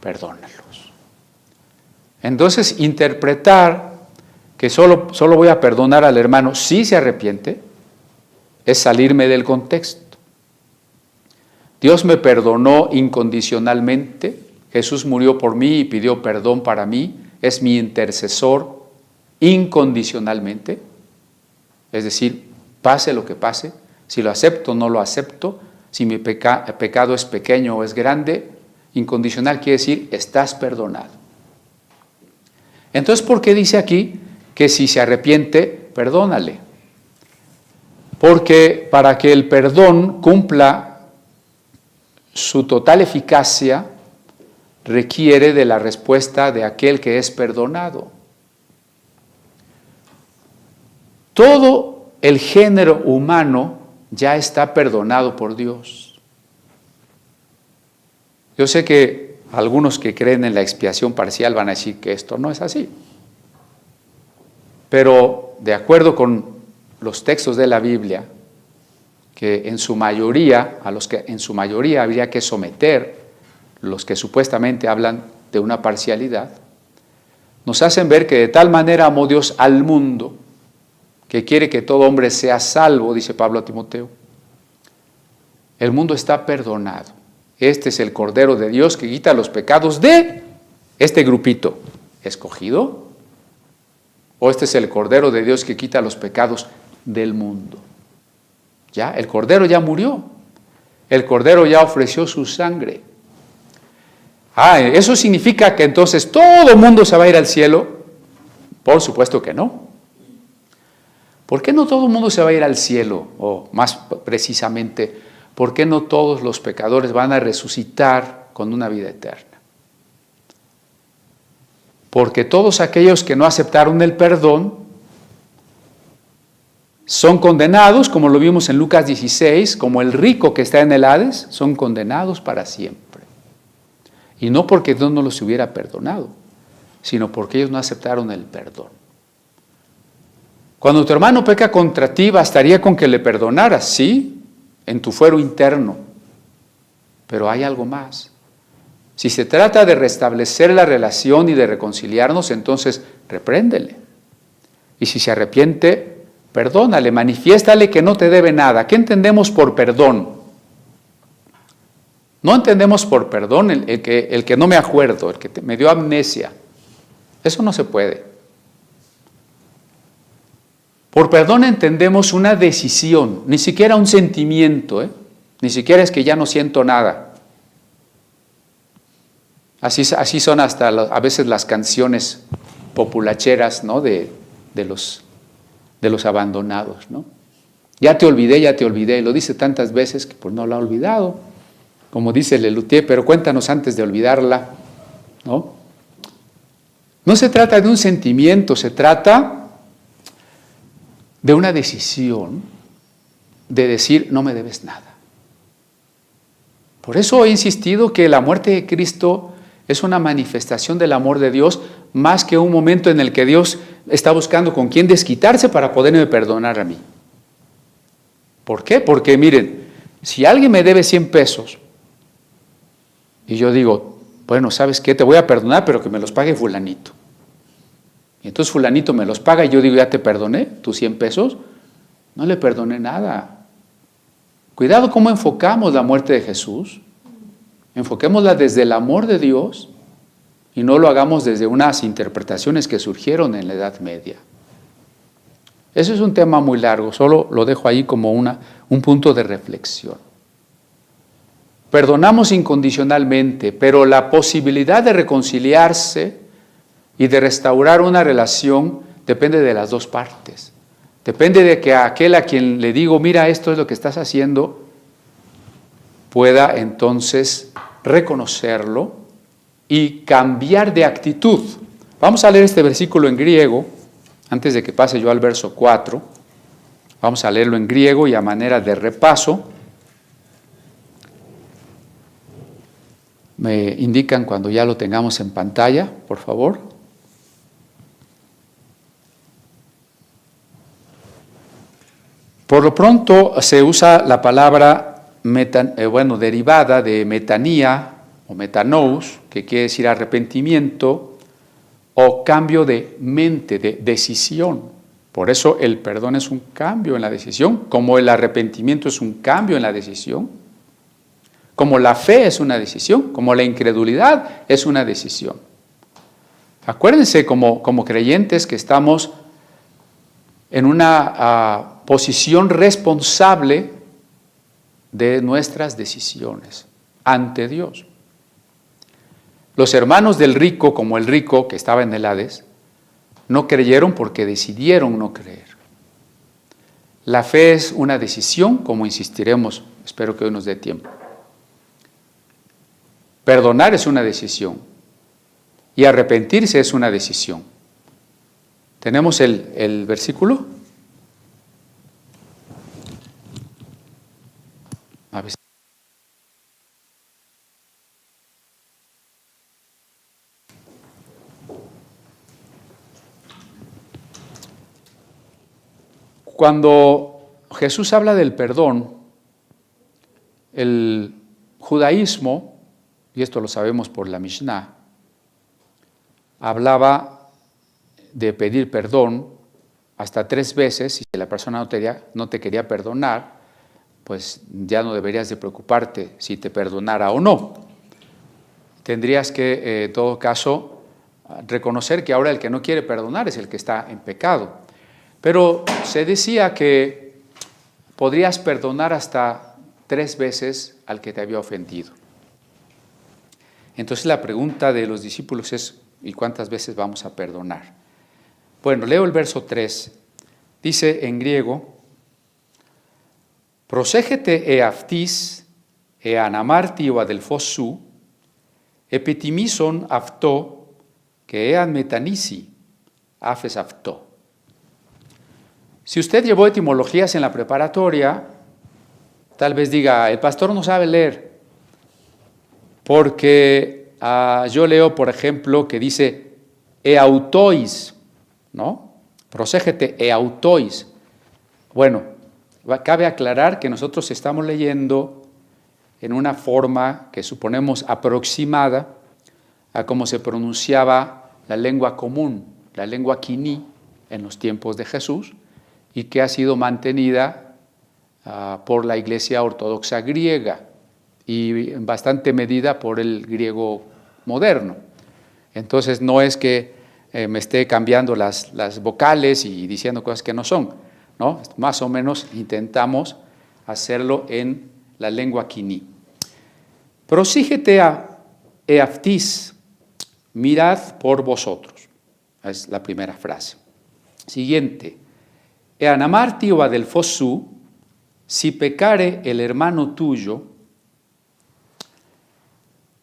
perdónalos. Entonces, interpretar que solo voy a perdonar al hermano si se arrepiente, es salirme del contexto. Dios me perdonó incondicionalmente, Jesús murió por mí y pidió perdón para mí, es mi intercesor incondicionalmente, es decir, pase lo que pase, si lo acepto o no lo acepto, si mi pecado es pequeño o es grande, incondicional quiere decir, estás perdonado. Entonces, ¿por qué dice aquí que si se arrepiente, perdónale? Porque para que el perdón cumpla su total eficacia, requiere de la respuesta de aquel que es perdonado. Todo el género humano ya está perdonado por Dios. Yo sé que algunos que creen en la expiación parcial van a decir que esto no es así. Pero de acuerdo con los textos de la Biblia, que en su mayoría, a los que en su mayoría habría que someter, los que supuestamente hablan de una parcialidad, nos hacen ver que de tal manera amó Dios al mundo, que quiere que todo hombre sea salvo, dice Pablo a Timoteo. El mundo está perdonado. Este es el Cordero de Dios que quita los pecados de este grupito escogido, o este es el Cordero de Dios que quita los pecados del mundo. Ya, el Cordero ya murió. El Cordero ya ofreció su sangre. ¿Eso significa que entonces todo el mundo se va a ir al cielo? Por supuesto que no. ¿Por qué no todo el mundo se va a ir al cielo? O más precisamente, ¿por qué no todos los pecadores van a resucitar con una vida eterna? Porque todos aquellos que no aceptaron el perdón son condenados, como lo vimos en Lucas 16, como el rico que está en el Hades, son condenados para siempre. Y no porque Dios no los hubiera perdonado, sino porque ellos no aceptaron el perdón. Cuando tu hermano peca contra ti, bastaría con que le perdonaras, sí, en tu fuero interno. Pero hay algo más. Si se trata de restablecer la relación y de reconciliarnos, entonces repréndele. Y si se arrepiente, perdónale, manifiéstale que no te debe nada. ¿Qué entendemos por perdón? No entendemos por perdón el que no me acuerdo, el que me dio amnesia. Eso no se puede. Por perdón entendemos una decisión, ni siquiera un sentimiento, ni siquiera es que ya no siento nada. Así son hasta a veces las canciones populacheras, ¿no? de los abandonados, ¿no? Ya te olvidé, lo dice tantas veces que pues no lo ha olvidado, como dice Lelutier, pero cuéntanos antes de olvidarla, ¿no? No se trata de un sentimiento, se trata de una decisión de decir, no me debes nada. Por eso he insistido que la muerte de Cristo es una manifestación del amor de Dios, más que un momento en el que Dios está buscando con quién desquitarse para poderme perdonar a mí. ¿Por qué? Porque miren, si alguien me debe 100 pesos y yo digo, bueno, ¿sabes qué? Te voy a perdonar, pero que me los pague fulanito. Y entonces fulanito me los paga y yo digo, ya te perdoné, tus 100 pesos. No le perdoné nada. Cuidado cómo enfocamos la muerte de Jesús. Enfoquémosla desde el amor de Dios y no lo hagamos desde unas interpretaciones que surgieron en la Edad Media. Eso es un tema muy largo, solo lo dejo ahí como un punto de reflexión. Perdonamos incondicionalmente, pero la posibilidad de reconciliarse y de restaurar una relación depende de las dos partes. Depende de que aquel a quien le digo, mira, esto es lo que estás haciendo, pueda entonces reconocerlo y cambiar de actitud. Vamos a leer este versículo en griego, antes de que pase yo al verso 4. Vamos a leerlo en griego y a manera de repaso. Me indican cuando ya lo tengamos en pantalla, por favor. Por lo pronto se usa la palabra derivada de metanía, o metanous, que quiere decir arrepentimiento, o cambio de mente, de decisión. Por eso el perdón es un cambio en la decisión, como el arrepentimiento es un cambio en la decisión, como la fe es una decisión, como la incredulidad es una decisión. Acuérdense como creyentes que estamos en una posición responsable de nuestras decisiones ante Dios. Los hermanos del rico, como el rico que estaba en el Hades, no creyeron porque decidieron no creer. La fe es una decisión, como insistiremos, espero que hoy nos dé tiempo. Perdonar es una decisión y arrepentirse es una decisión. ¿Tenemos el versículo? A ver. Cuando Jesús habla del perdón, el judaísmo, y esto lo sabemos por la Mishnah, hablaba de pedir perdón hasta 3 veces, y si la persona no te quería perdonar, pues ya no deberías de preocuparte si te perdonara o no. Tendrías que, en todo caso, reconocer que ahora el que no quiere perdonar es el que está en pecado. Pero se decía que podrías perdonar hasta 3 veces al que te había ofendido. Entonces la pregunta de los discípulos es, ¿y cuántas veces vamos a perdonar? Bueno, leo el verso 3. Dice en griego, «Proségete αυτής, αναμάρτη ο αδελφός σου, επιτιμήσον αυτό και εάν μετανήσει, άφες αυτό». Si usted llevó etimologías en la preparatoria, tal vez diga, el pastor no sabe leer, porque yo leo, por ejemplo, que dice eautois, ¿no? Proségete, eautois. Bueno, cabe aclarar que nosotros estamos leyendo en una forma que suponemos aproximada a cómo se pronunciaba la lengua común, la lengua quiní en los tiempos de Jesús, y que ha sido mantenida por la Iglesia Ortodoxa griega y en bastante medida por el griego moderno. Entonces no es que me esté cambiando las vocales y diciendo cosas que no son, ¿no? Más o menos intentamos hacerlo en la lengua quiní. Prosígete αυτής, mirad por vosotros. Es la primera frase. Siguiente. Ean amarti o αδελφός σου, si pecare el hermano tuyo,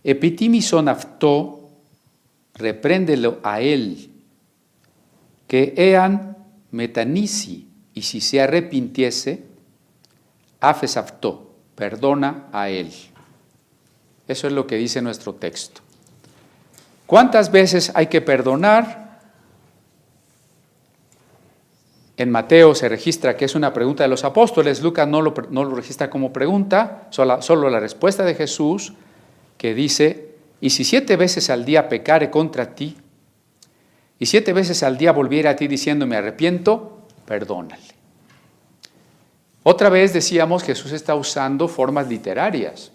επιτίμησον αυτό, repréndelo a él, que ean μετανήσει, y si se arrepintiese, άφες αυτό, perdona a él. Eso es lo que dice nuestro texto. ¿Cuántas veces hay que perdonar? En Mateo se registra que es una pregunta de los apóstoles. Lucas no lo registra como pregunta, solo la respuesta de Jesús, que dice, y si 7 veces al día pecare contra ti, y 7 veces al día volviera a ti diciendo me arrepiento, perdónale. Otra vez decíamos que Jesús está usando formas literarias.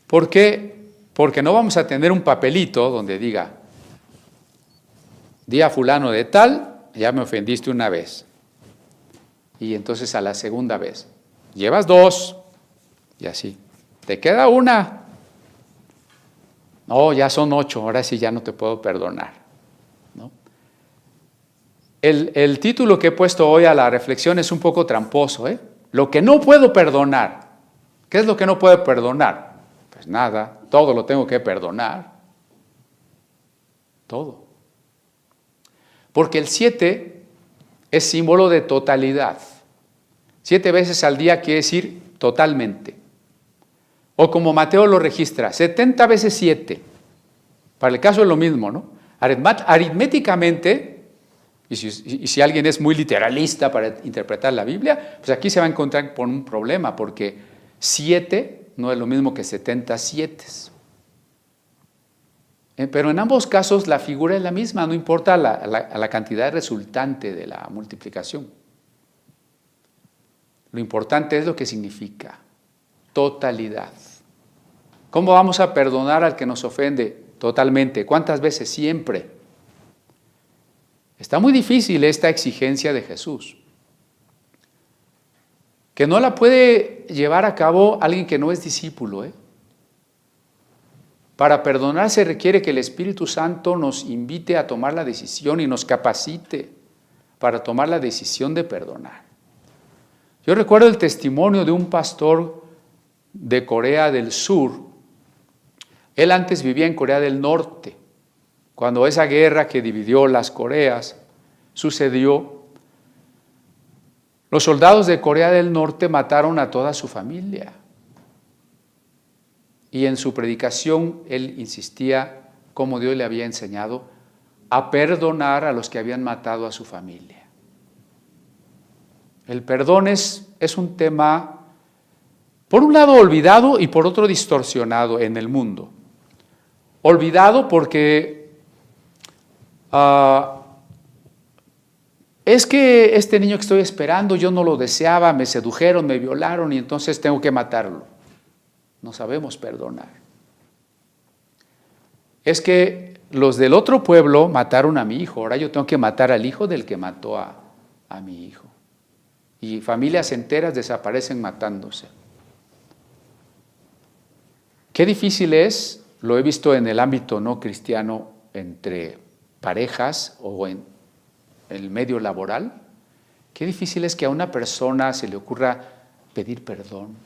¿Por qué? Porque no vamos a tener un papelito donde diga, día fulano de tal, ya me ofendiste una vez. Y entonces a la segunda vez, llevas 2, y así. ¿Te queda una? No, ya son 8, ahora sí ya no te puedo perdonar, ¿no? El título que he puesto hoy a la reflexión es un poco tramposo, ¿eh? Lo que no puedo perdonar. ¿Qué es lo que no puedo perdonar? Pues nada, todo lo tengo que perdonar. Todo. Porque el 7 es símbolo de totalidad. 7 veces al día quiere decir totalmente. O como Mateo lo registra, 70 veces 7. Para el caso es lo mismo, ¿no? Aritméticamente, y si alguien es muy literalista para interpretar la Biblia, pues aquí se va a encontrar con un problema, porque 7 no es lo mismo que 70 sietes. Pero en ambos casos la figura es la misma, no importa la cantidad resultante de la multiplicación. Lo importante es lo que significa totalidad. ¿Cómo vamos a perdonar al que nos ofende? Totalmente. ¿Cuántas veces? Siempre. Está muy difícil esta exigencia de Jesús, que no la puede llevar a cabo alguien que no es discípulo. Para perdonar se requiere que el Espíritu Santo nos invite a tomar la decisión y nos capacite para tomar la decisión de perdonar. Yo recuerdo el testimonio de un pastor de Corea del Sur. Él antes vivía en Corea del Norte. Cuando esa guerra que dividió las Coreas sucedió, los soldados de Corea del Norte mataron a toda su familia. Y en su predicación él insistía cómo Dios le había enseñado a perdonar a los que habían matado a su familia. El perdón es un tema, por un lado olvidado y por otro distorsionado en el mundo. Olvidado porque es que este niño que estoy esperando yo no lo deseaba, me sedujeron, me violaron y entonces tengo que matarlo. No sabemos perdonar. Es que los del otro pueblo mataron a mi hijo, ahora yo tengo que matar al hijo del que mató a mi hijo. Y familias enteras desaparecen matándose. Qué difícil es, lo he visto en el ámbito no cristiano, entre parejas o en el medio laboral, qué difícil es que a una persona se le ocurra pedir perdón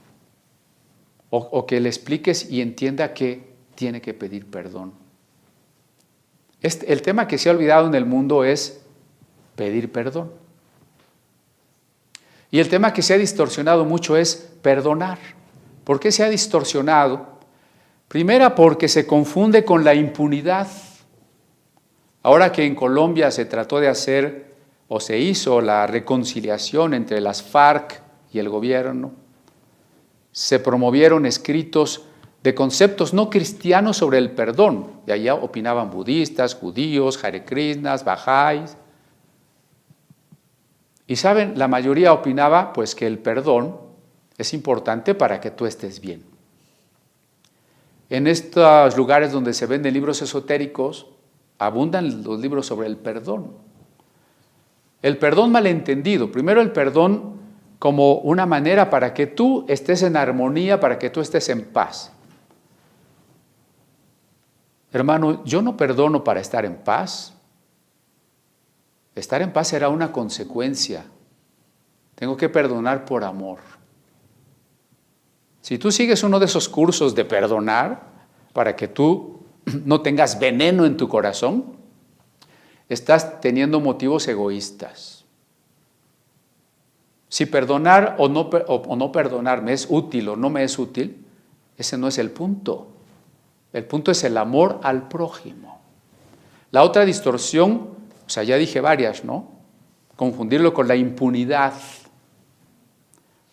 o que le expliques y entienda que tiene que pedir perdón. El tema que se ha olvidado en el mundo es pedir perdón. Y el tema que se ha distorsionado mucho es perdonar. ¿Por qué se ha distorsionado? Primera, porque se confunde con la impunidad. Ahora que en Colombia se trató de hacer o se hizo la reconciliación entre las FARC y el gobierno, se promovieron escritos de conceptos no cristianos sobre el perdón. De allá opinaban budistas, judíos, Hare Krishnas, Bahá'ís. Y saben, la mayoría opinaba pues que el perdón es importante para que tú estés bien. En estos lugares donde se venden libros esotéricos, abundan los libros sobre el perdón. El perdón malentendido. Primero el perdón como una manera para que tú estés en armonía, para que tú estés en paz. Hermano, yo no perdono para estar en paz. Estar en paz será una consecuencia. Tengo que perdonar por amor. Si tú sigues uno de esos cursos de perdonar para que tú no tengas veneno en tu corazón, estás teniendo motivos egoístas. Si perdonar o no perdonar me es útil o no me es útil, ese no es el punto. El punto es el amor al prójimo. La otra distorsión, o sea, ya dije varias, ¿no? Confundirlo con la impunidad.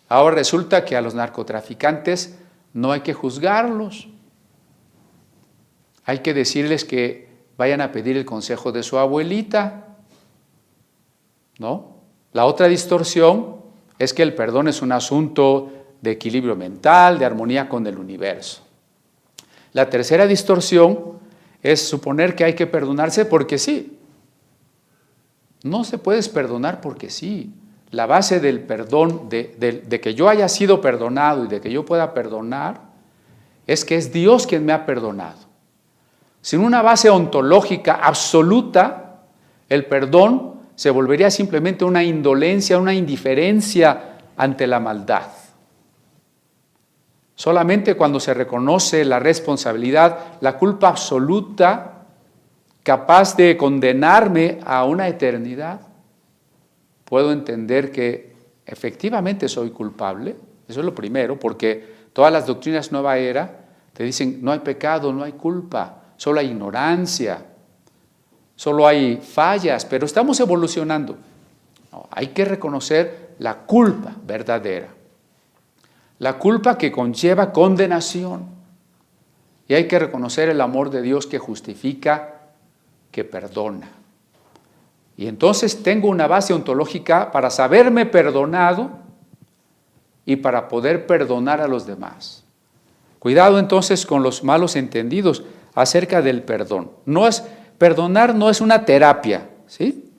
Ahora resulta que a los narcotraficantes no hay que juzgarlos. Hay que decirles que vayan a pedir el consejo de su abuelita, ¿no? La otra distorsión es que el perdón es un asunto de equilibrio mental, de armonía con el universo. La tercera distorsión es suponer que hay que perdonarse porque sí. No se puede perdonar porque sí. La base del perdón, de que yo haya sido perdonado y de que yo pueda perdonar, es que es Dios quien me ha perdonado. Sin una base ontológica absoluta, el perdón se volvería simplemente una indolencia, una indiferencia ante la maldad. Solamente cuando se reconoce la responsabilidad, la culpa absoluta, capaz de condenarme a una eternidad, puedo entender que efectivamente soy culpable. Eso es lo primero, porque todas las doctrinas Nueva Era te dicen no hay pecado, no hay culpa, solo hay ignorancia, solo hay fallas, pero estamos evolucionando. No, hay que reconocer la culpa verdadera. La culpa que conlleva condenación. Y hay que reconocer el amor de Dios que justifica, que perdona. Y entonces tengo una base ontológica para saberme perdonado y para poder perdonar a los demás. Cuidado entonces con los malos entendidos acerca del perdón. Perdonar no es una terapia, ¿sí?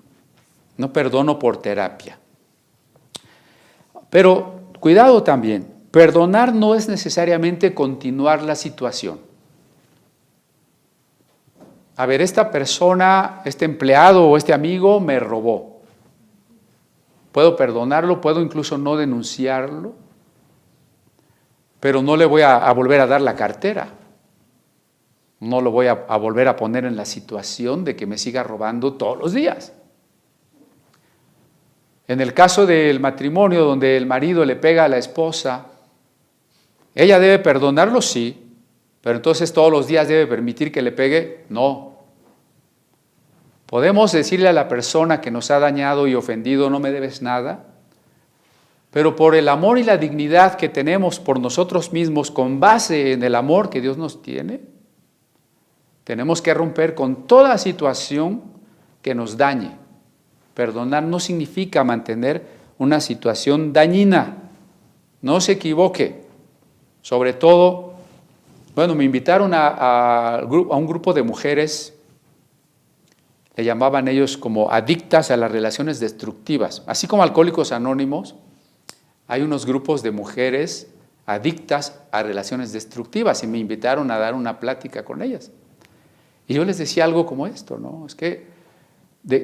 No perdono por terapia. Pero cuidado también, perdonar no es necesariamente continuar la situación. A ver, esta persona, este empleado o este amigo me robó. Puedo perdonarlo, puedo incluso no denunciarlo, pero no le voy a volver a dar la cartera. No lo voy a volver a poner en la situación de que me siga robando todos los días. En el caso del matrimonio donde el marido le pega a la esposa, ella debe perdonarlo, sí, pero entonces todos los días debe permitir que le pegue, no. Podemos decirle a la persona que nos ha dañado y ofendido, no me debes nada, pero por el amor y la dignidad que tenemos por nosotros mismos, con base en el amor que Dios nos tiene, tenemos que romper con toda situación que nos dañe. Perdonar no significa mantener una situación dañina. No se equivoque. Sobre todo, me invitaron a un grupo de mujeres, le llamaban ellos como adictas a las relaciones destructivas. Así como Alcohólicos Anónimos, hay unos grupos de mujeres adictas a relaciones destructivas y me invitaron a dar una plática con ellas. Y yo les decía algo como esto, ¿no? Es que,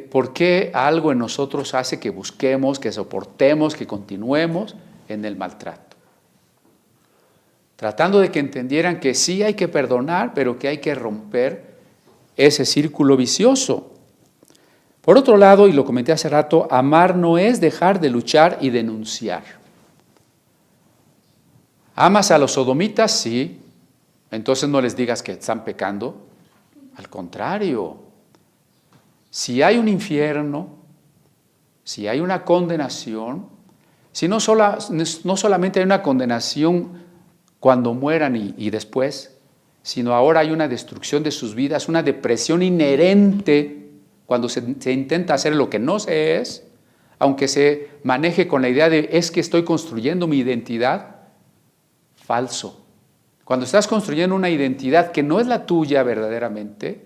¿por qué algo en nosotros hace que busquemos, que soportemos, que continuemos en el maltrato? Tratando de que entendieran que sí hay que perdonar, pero que hay que romper ese círculo vicioso. Por otro lado, y lo comenté hace rato, amar no es dejar de luchar y denunciar. ¿Amas a los sodomitas? Sí. Entonces no les digas que están pecando. Al contrario, si hay un infierno, si hay una condenación, si no solamente hay una condenación cuando mueran y después, sino ahora hay una destrucción de sus vidas, una depresión inherente cuando se intenta hacer lo que no se es, aunque se maneje con la idea de es que estoy construyendo mi identidad, falso. Cuando estás construyendo una identidad que no es la tuya verdaderamente,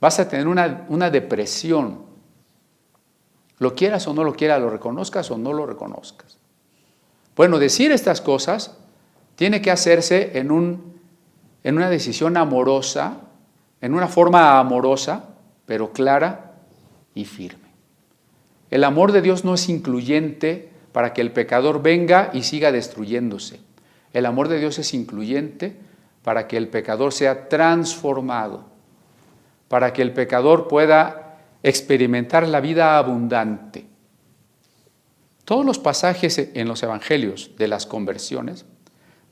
vas a tener una depresión. Lo quieras o no lo quieras, lo reconozcas o no lo reconozcas. Bueno, decir estas cosas tiene que hacerse en una decisión amorosa, en una forma amorosa, pero clara y firme. El amor de Dios no es incluyente para que el pecador venga y siga destruyéndose. El amor de Dios es incluyente para que el pecador sea transformado, para que el pecador pueda experimentar la vida abundante. Todos los pasajes en los evangelios de las conversiones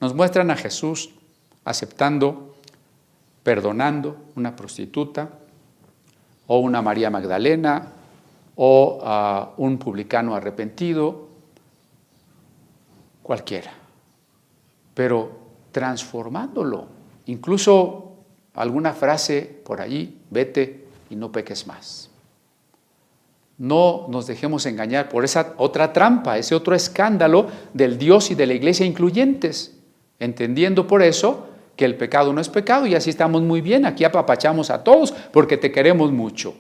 nos muestran a Jesús aceptando, perdonando una prostituta, o una María Magdalena, o a un publicano arrepentido, cualquiera, pero transformándolo. Incluso alguna frase por allí, vete y no peques más. No nos dejemos engañar por esa otra trampa, ese otro escándalo del Dios y de la iglesia incluyentes, entendiendo por eso que el pecado no es pecado y así estamos muy bien, aquí apapachamos a todos porque te queremos mucho.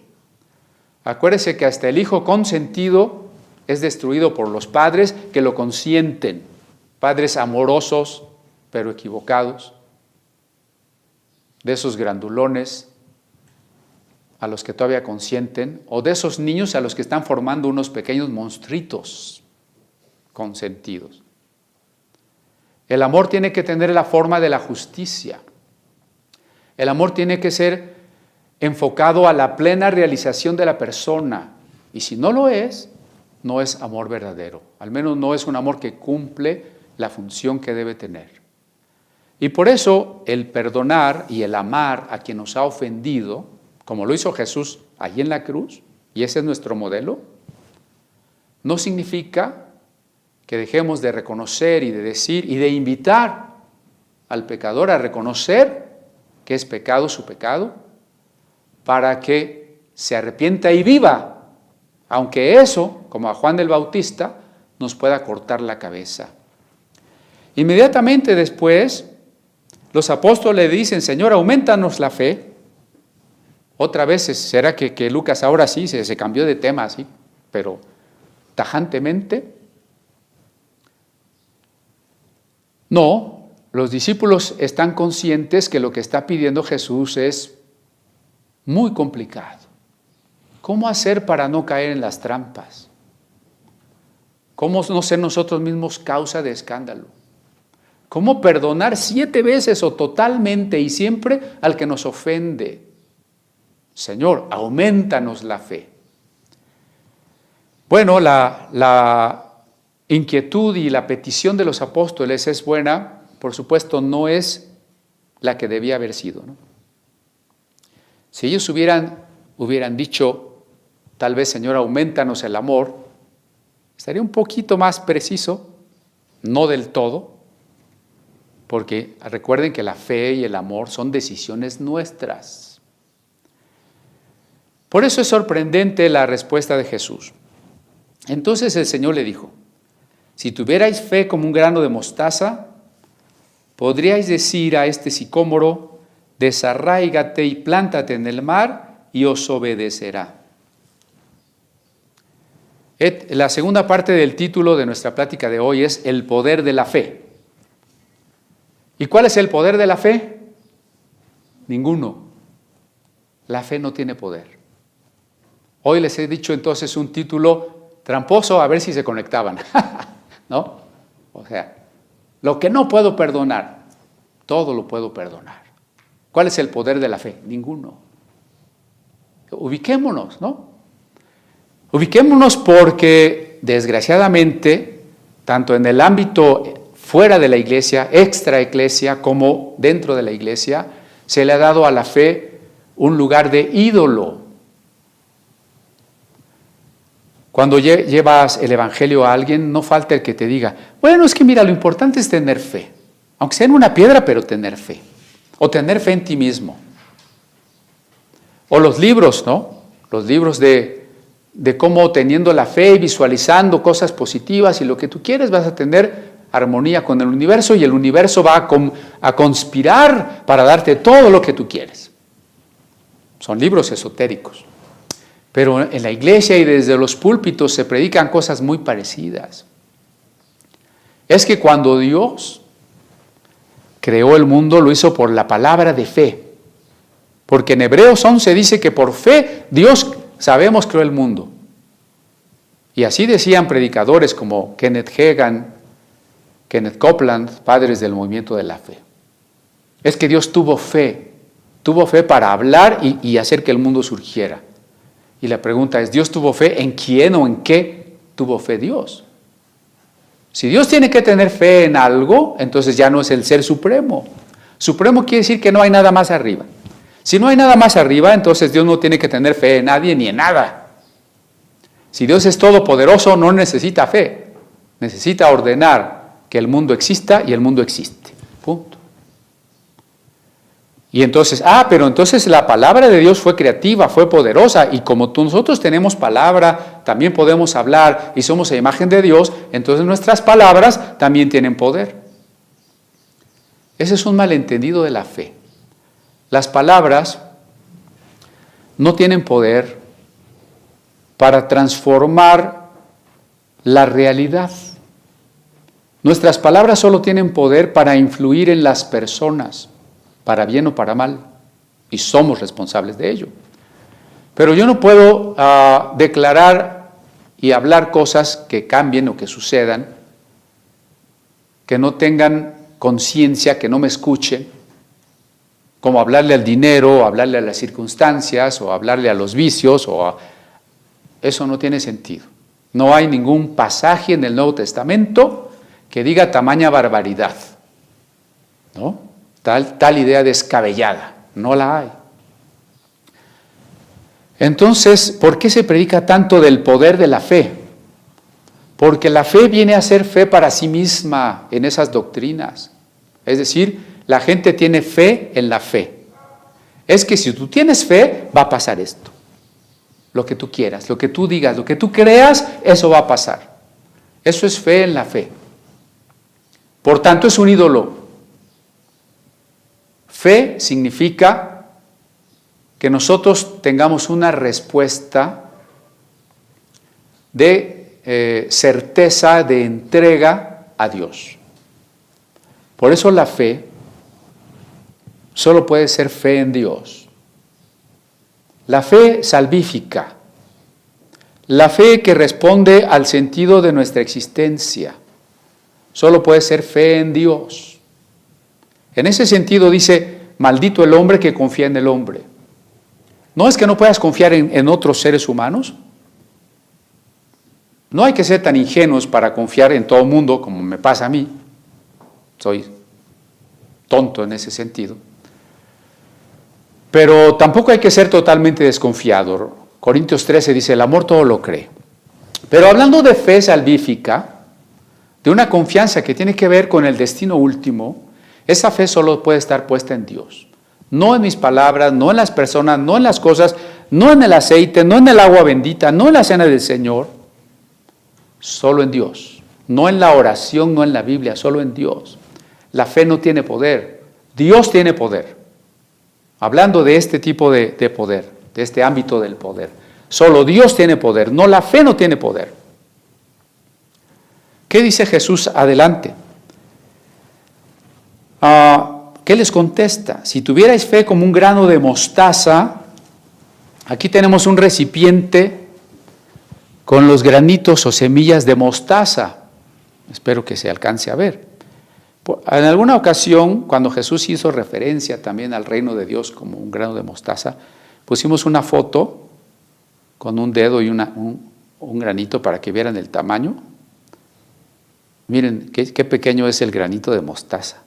Acuérdese que hasta el hijo consentido es destruido por los padres que lo consienten, padres amorosos pero equivocados, de esos grandulones a los que todavía consienten, o de esos niños a los que están formando unos pequeños monstruitos consentidos. El amor tiene que tener la forma de la justicia. El amor tiene que ser enfocado a la plena realización de la persona. Y si no lo es, no es amor verdadero. Al menos no es un amor que cumple la función que debe tener. Y por eso el perdonar y el amar a quien nos ha ofendido, como lo hizo Jesús allí en la cruz, y ese es nuestro modelo, no significa que dejemos de reconocer y de decir y de invitar al pecador a reconocer que es pecado su pecado, para que se arrepienta y viva, aunque eso, como a Juan el Bautista, nos pueda cortar la cabeza. Inmediatamente después, los apóstoles le dicen: Señor, aumentanos la fe. Otra vez, será que Lucas ahora sí se cambió de tema, ¿sí? Pero tajantemente. No, los discípulos están conscientes que lo que está pidiendo Jesús es muy complicado. ¿Cómo hacer para no caer en las trampas? ¿Cómo no ser nosotros mismos causa de escándalo? ¿Cómo perdonar 7 veces o totalmente y siempre al que nos ofende? Señor, aumentanos la fe. Bueno, la inquietud y la petición de los apóstoles es buena, por supuesto no es la que debía haber sido, ¿no? Si ellos hubieran dicho, tal vez, Señor, aumentanos el amor, estaría un poquito más preciso, no del todo, porque recuerden que la fe y el amor son decisiones nuestras. Por eso es sorprendente la respuesta de Jesús. Entonces el Señor le dijo: si tuvierais fe como un grano de mostaza, podríais decir a este sicómoro: desarráigate y plántate en el mar, y os obedecerá. La segunda parte del título de nuestra plática de hoy es el poder de la fe. ¿Y cuál es el poder de la fe? Ninguno. La fe no tiene poder. Hoy les he dicho entonces un título tramposo, a ver si se conectaban, ¿no? O sea, lo que no puedo perdonar, todo lo puedo perdonar. ¿Cuál es el poder de la fe? Ninguno. Ubiquémonos, ¿no? Ubiquémonos porque, desgraciadamente, tanto en el ámbito fuera de la iglesia, extra iglesia, como dentro de la iglesia, se le ha dado a la fe un lugar de ídolo. Cuando llevas el evangelio a alguien, no falta el que te diga: bueno, es que mira, lo importante es tener fe, aunque sea en una piedra, pero tener fe, o tener fe en ti mismo. O los libros, ¿no? Los libros de cómo teniendo la fe y visualizando cosas positivas y lo que tú quieres, vas a tener armonía con el universo y el universo va a conspirar para darte todo lo que tú quieres. Son libros esotéricos. Pero en la iglesia y desde los púlpitos se predican cosas muy parecidas. Es que cuando Dios creó el mundo, lo hizo por la palabra de fe. Porque en Hebreos 11 dice que por fe Dios, sabemos, creó el mundo. Y así decían predicadores como Kenneth Hagin, Kenneth Copeland, padres del movimiento de la fe. Es que Dios tuvo fe para hablar y hacer que el mundo surgiera. Y la pregunta es: ¿Dios tuvo fe en quién o en qué tuvo fe Dios? Si Dios tiene que tener fe en algo, entonces ya no es el ser supremo. Supremo quiere decir que no hay nada más arriba. Si no hay nada más arriba, entonces Dios no tiene que tener fe en nadie ni en nada. Si Dios es todopoderoso, no necesita fe. Necesita ordenar que el mundo exista y el mundo existe. Punto. Y entonces, pero entonces la palabra de Dios fue creativa, fue poderosa, y como nosotros tenemos palabra, también podemos hablar y somos a imagen de Dios, entonces nuestras palabras también tienen poder. Ese es un malentendido de la fe. Las palabras no tienen poder para transformar la realidad. Nuestras palabras solo tienen poder para influir en las personas, para bien o para mal, y somos responsables de ello. Pero yo no puedo declarar y hablar cosas que cambien o que sucedan, que no tengan conciencia, que no me escuchen, como hablarle al dinero, o hablarle a las circunstancias, o hablarle a los vicios, eso no tiene sentido. No hay ningún pasaje en el Nuevo Testamento que diga tamaña barbaridad, ¿no? Tal idea descabellada, no la hay. Entonces, ¿por qué se predica tanto del poder de la fe? Porque la fe viene a ser fe para sí misma en esas doctrinas. Es decir, la gente tiene fe en la fe. Es que si tú tienes fe, va a pasar esto. Lo que tú quieras, lo que tú digas, lo que tú creas, eso va a pasar. Eso es fe en la fe. Por tanto, es un ídolo. Fe significa que nosotros tengamos una respuesta de certeza, de entrega a Dios. Por eso la fe solo puede ser fe en Dios. La fe salvífica, la fe que responde al sentido de nuestra existencia, solo puede ser fe en Dios. En ese sentido dice, maldito el hombre que confía en el hombre. No es que no puedas confiar en otros seres humanos. No hay que ser tan ingenuos para confiar en todo el mundo como me pasa a mí. Soy tonto en ese sentido. Pero tampoco hay que ser totalmente desconfiado. Corintios 13 dice, el amor todo lo cree. Pero hablando de fe salvífica, de una confianza que tiene que ver con el destino último, esa fe solo puede estar puesta en Dios. No en mis palabras, no en las personas, no en las cosas, no en el aceite, no en el agua bendita, no en la cena del Señor. Solo en Dios. No en la oración, no en la Biblia, solo en Dios. La fe no tiene poder. Dios tiene poder. Hablando de este tipo de poder, de este ámbito del poder. Solo Dios tiene poder, no la fe no tiene poder. ¿Qué dice Jesús adelante? ¿Qué les contesta? Si tuvierais fe como un grano de mostaza, aquí tenemos un recipiente con los granitos o semillas de mostaza. Espero que se alcance a ver. En alguna ocasión, cuando Jesús hizo referencia también al reino de Dios como un grano de mostaza, pusimos una foto con un dedo y un granito para que vieran el tamaño. Miren qué pequeño es el granito de mostaza.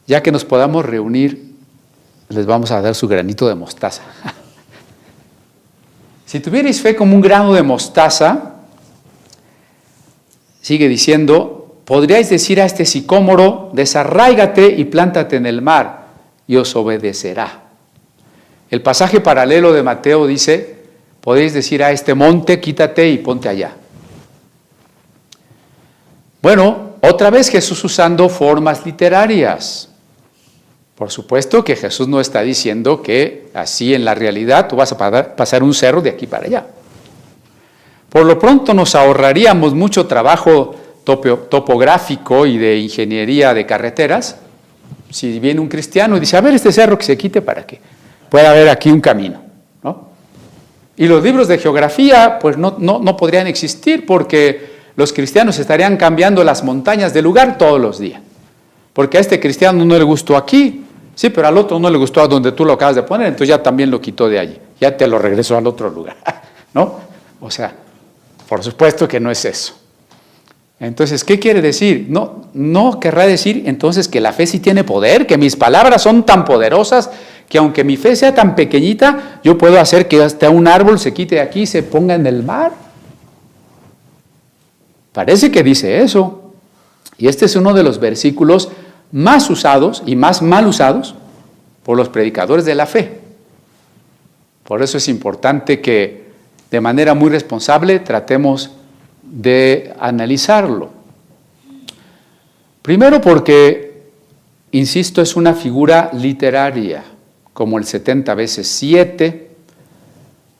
Ya que nos podamos reunir, les vamos a dar su granito de mostaza. Si tuvierais fe como un grano de mostaza, sigue diciendo, podríais decir a este sicómoro, desarráigate y plántate en el mar, y os obedecerá. El pasaje paralelo de Mateo dice, podéis decir a este monte, quítate y ponte allá. Bueno, otra vez Jesús usando formas literarias. Por supuesto que Jesús no está diciendo que así en la realidad tú vas a pasar un cerro de aquí para allá. Por lo pronto nos ahorraríamos mucho trabajo topográfico y de ingeniería de carreteras. Si viene un cristiano y dice, a ver este cerro que se quite para que pueda haber aquí un camino, ¿no? Y los libros de geografía pues no podrían existir porque los cristianos estarían cambiando las montañas de lugar todos los días. Porque a este cristiano no le gustó aquí, sí, pero al otro no le gustó a donde tú lo acabas de poner, entonces ya también lo quitó de allí, ya te lo regresó al otro lugar, ¿no? O sea, por supuesto que no es eso. Entonces, ¿qué quiere decir? No querrá decir entonces que la fe sí tiene poder, que mis palabras son tan poderosas que aunque mi fe sea tan pequeñita, yo puedo hacer que hasta un árbol se quite de aquí y se ponga en el mar. Parece que dice eso. Y este es uno de los versículos más usados y más mal usados por los predicadores de la fe. Por eso es importante que de manera muy responsable tratemos de analizarlo. Primero porque, insisto, es una figura literaria, como el 70 veces 7,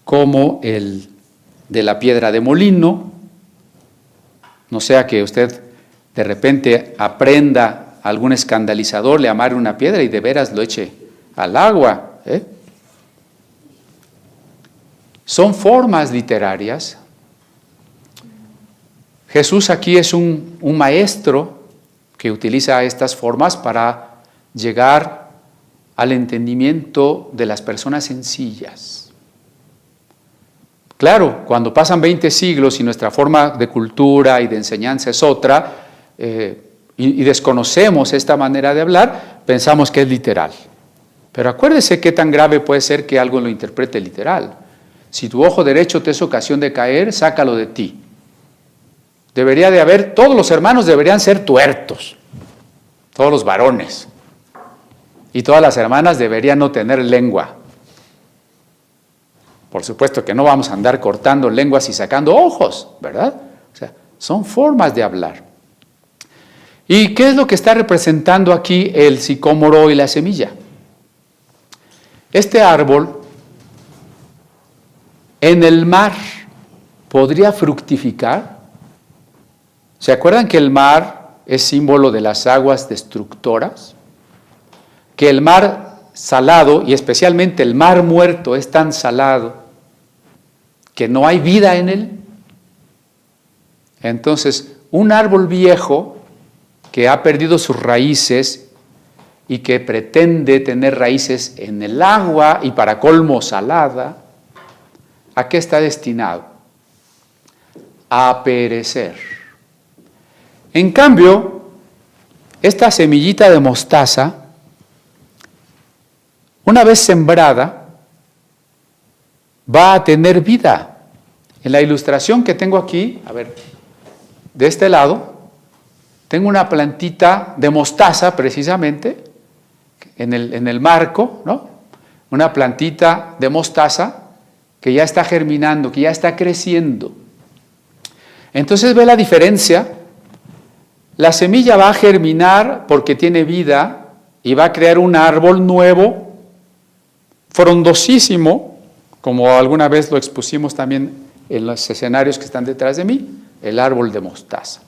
como el de la piedra de molino. No sea que usted de repente aprenda a algún escandalizador, le amarre una piedra y de veras lo eche al agua. Son formas literarias. Jesús aquí es un maestro que utiliza estas formas para llegar al entendimiento de las personas sencillas. Claro, cuando pasan 20 siglos y nuestra forma de cultura y de enseñanza es otra, y desconocemos esta manera de hablar, pensamos que es literal. Pero acuérdese qué tan grave puede ser que algo lo interprete literal. Si tu ojo derecho te es ocasión de caer, sácalo de ti. debería de haber, todos los hermanos deberían ser tuertos, todos los varones, y todas las hermanas deberían no tener lengua. Por supuesto que no vamos a andar cortando lenguas y sacando ojos, ¿verdad? O sea, son formas de hablar. ¿Y qué es lo que está representando aquí el sicómoro y la semilla? Este árbol en el mar podría fructificar. ¿Se acuerdan que el mar es símbolo de las aguas destructoras? Que el mar salado, y especialmente el mar muerto, es tan salado que no hay vida en él. Entonces, un árbol viejo que ha perdido sus raíces y que pretende tener raíces en el agua y para colmo salada, ¿a qué está destinado? A perecer. En cambio, esta semillita de mostaza, una vez sembrada, va a tener vida. En la ilustración que tengo aquí, a ver, de este lado, tengo una plantita de mostaza precisamente, en el marco, ¿no? Una plantita de mostaza que ya está germinando, que ya está creciendo. Entonces ve la diferencia. La semilla va a germinar porque tiene vida y va a crear un árbol nuevo, frondosísimo, como alguna vez lo expusimos también en los escenarios que están detrás de mí, el árbol de mostaza.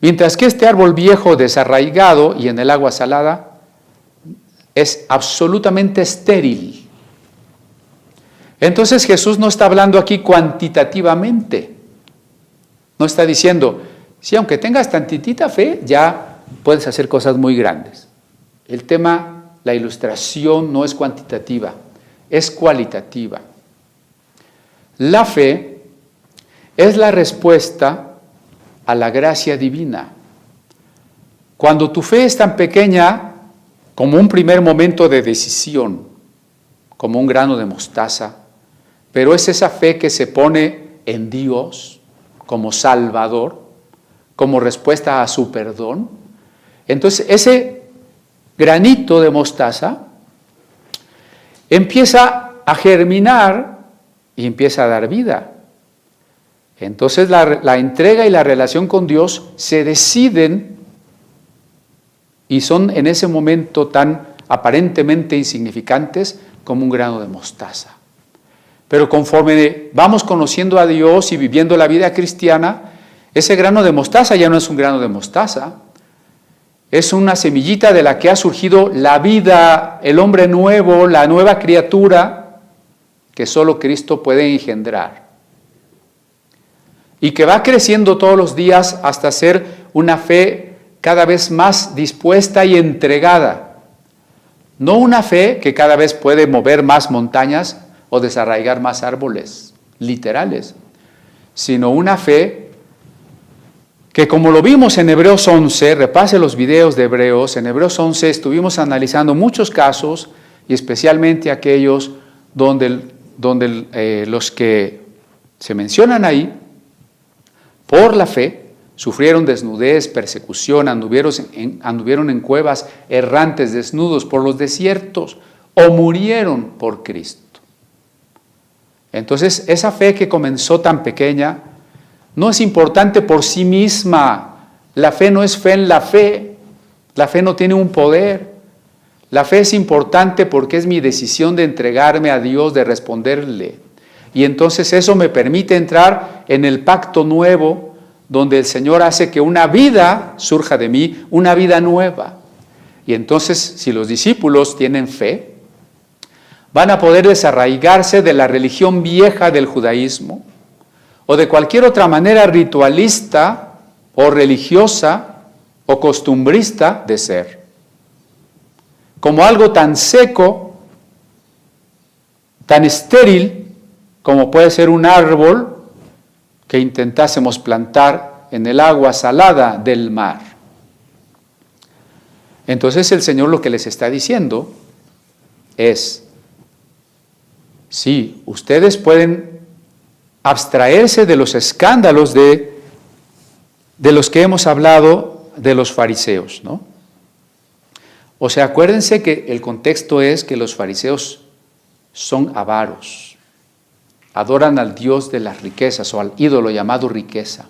Mientras que este árbol viejo, desarraigado y en el agua salada, es absolutamente estéril. Entonces Jesús no está hablando aquí cuantitativamente. No está diciendo, sí, aunque tengas tantitita fe, ya puedes hacer cosas muy grandes. El tema, la ilustración no es cuantitativa, es cualitativa. La fe es la respuesta a la gracia divina. Cuando tu fe es tan pequeña como un primer momento de decisión, como un grano de mostaza, pero es esa fe que se pone en Dios como Salvador, como respuesta a su perdón. Entonces ese granito de mostaza empieza a germinar y empieza a dar vida. Entonces la entrega y la relación con Dios se deciden y son en ese momento tan aparentemente insignificantes como un grano de mostaza. Pero conforme vamos conociendo a Dios y viviendo la vida cristiana, ese grano de mostaza ya no es un grano de mostaza, es una semillita de la que ha surgido la vida, el hombre nuevo, la nueva criatura que solo Cristo puede engendrar. Y que va creciendo todos los días hasta ser una fe cada vez más dispuesta y entregada. No una fe que cada vez puede mover más montañas o desarraigar más árboles literales, sino una fe que, como lo vimos en Hebreos 11, repase los videos de Hebreos, en Hebreos 11 estuvimos analizando muchos casos y especialmente aquellos donde los que se mencionan ahí, por la fe, sufrieron desnudez, persecución, anduvieron en cuevas errantes, desnudos por los desiertos, o murieron por Cristo. Entonces, esa fe que comenzó tan pequeña, no es importante por sí misma. La fe no es fe en la fe. La fe no tiene un poder. La fe es importante porque es mi decisión de entregarme a Dios, de responderle. Y entonces eso me permite entrar en el pacto nuevo, donde el Señor hace que una vida surja de mí, una vida nueva. Y entonces, si los discípulos tienen fe, van a poder desarraigarse de la religión vieja del judaísmo, o de cualquier otra manera ritualista, o religiosa, o costumbrista de ser. Como algo tan seco, tan estéril, como puede ser un árbol que intentásemos plantar en el agua salada del mar. Entonces el Señor lo que les está diciendo es, sí, ustedes pueden abstraerse de los escándalos de los que hemos hablado de los fariseos, ¿no? O sea, acuérdense que el contexto es que los fariseos son avaros, adoran al Dios de las riquezas o al ídolo llamado riqueza,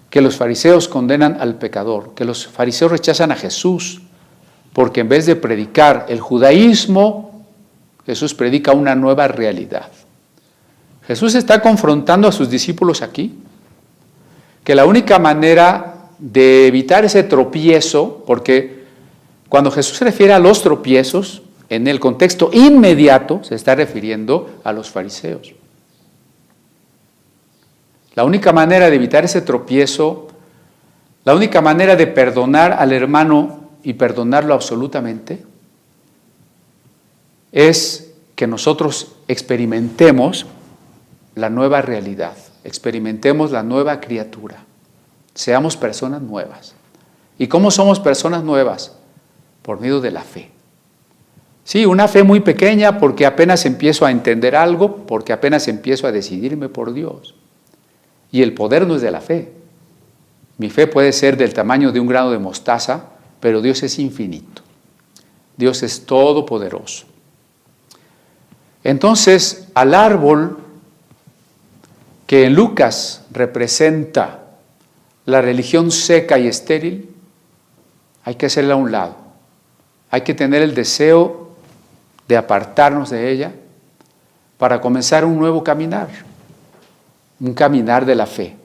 que los fariseos condenan al pecador, que los fariseos rechazan a Jesús, porque en vez de predicar el judaísmo, Jesús predica una nueva realidad. Jesús está confrontando a sus discípulos aquí, que la única manera de evitar ese tropiezo, porque cuando Jesús se refiere a los tropiezos, en el contexto inmediato se está refiriendo a los fariseos. La única manera de evitar ese tropiezo, la única manera de perdonar al hermano y perdonarlo absolutamente, es que nosotros experimentemos la nueva realidad, experimentemos la nueva criatura, seamos personas nuevas. ¿Y cómo somos personas nuevas? Por medio de la fe. Sí, una fe muy pequeña porque apenas empiezo a entender algo, porque apenas empiezo a decidirme por Dios. Y el poder no es de la fe. Mi fe puede ser del tamaño de un grano de mostaza, pero Dios es infinito. Dios es todopoderoso. Entonces, al árbol que en Lucas representa la religión seca y estéril, hay que hacerla a un lado. Hay que tener el deseo de apartarnos de ella para comenzar un nuevo caminar, un caminar de la fe.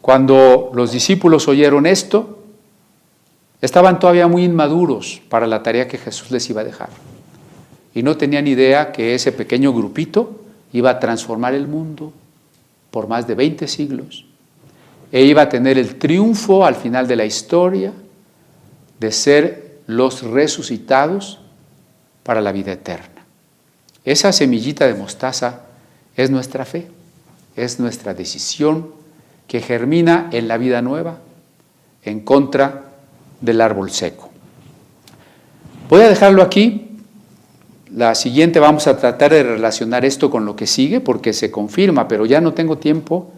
Cuando los discípulos oyeron esto, estaban todavía muy inmaduros para la tarea que Jesús les iba a dejar. Y no tenían idea que ese pequeño grupito iba a transformar el mundo por más de 20 siglos. E iba a tener el triunfo al final de la historia de ser los resucitados para la vida eterna. Esa semillita de mostaza es nuestra fe, es nuestra decisión que germina en la vida nueva, en contra del árbol seco. Voy a dejarlo aquí. La siguiente vamos a tratar de relacionar esto con lo que sigue porque se confirma, pero ya no tengo tiempo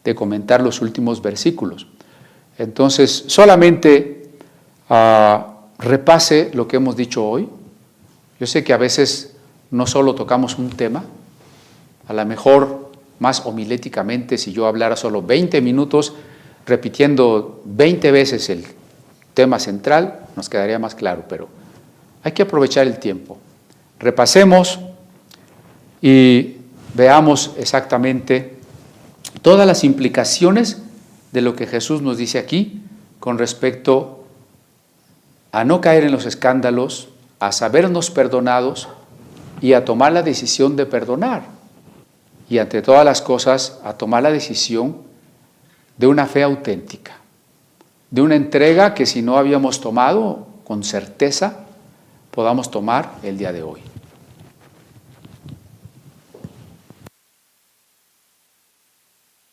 de comentar los últimos versículos. Entonces, solamente repase lo que hemos dicho hoy. Yo sé que a veces no solo tocamos un tema, a lo mejor más homiléticamente, si yo hablara solo 20 minutos repitiendo 20 veces el tema central, nos quedaría más claro, pero hay que aprovechar el tiempo. Repasemos y veamos exactamente todas las implicaciones de lo que Jesús nos dice aquí con respecto a no caer en los escándalos, a sabernos perdonados y a tomar la decisión de perdonar. Y ante todas las cosas, a tomar la decisión de una fe auténtica, de una entrega que si no habíamos tomado con certeza, podamos tomar el día de hoy.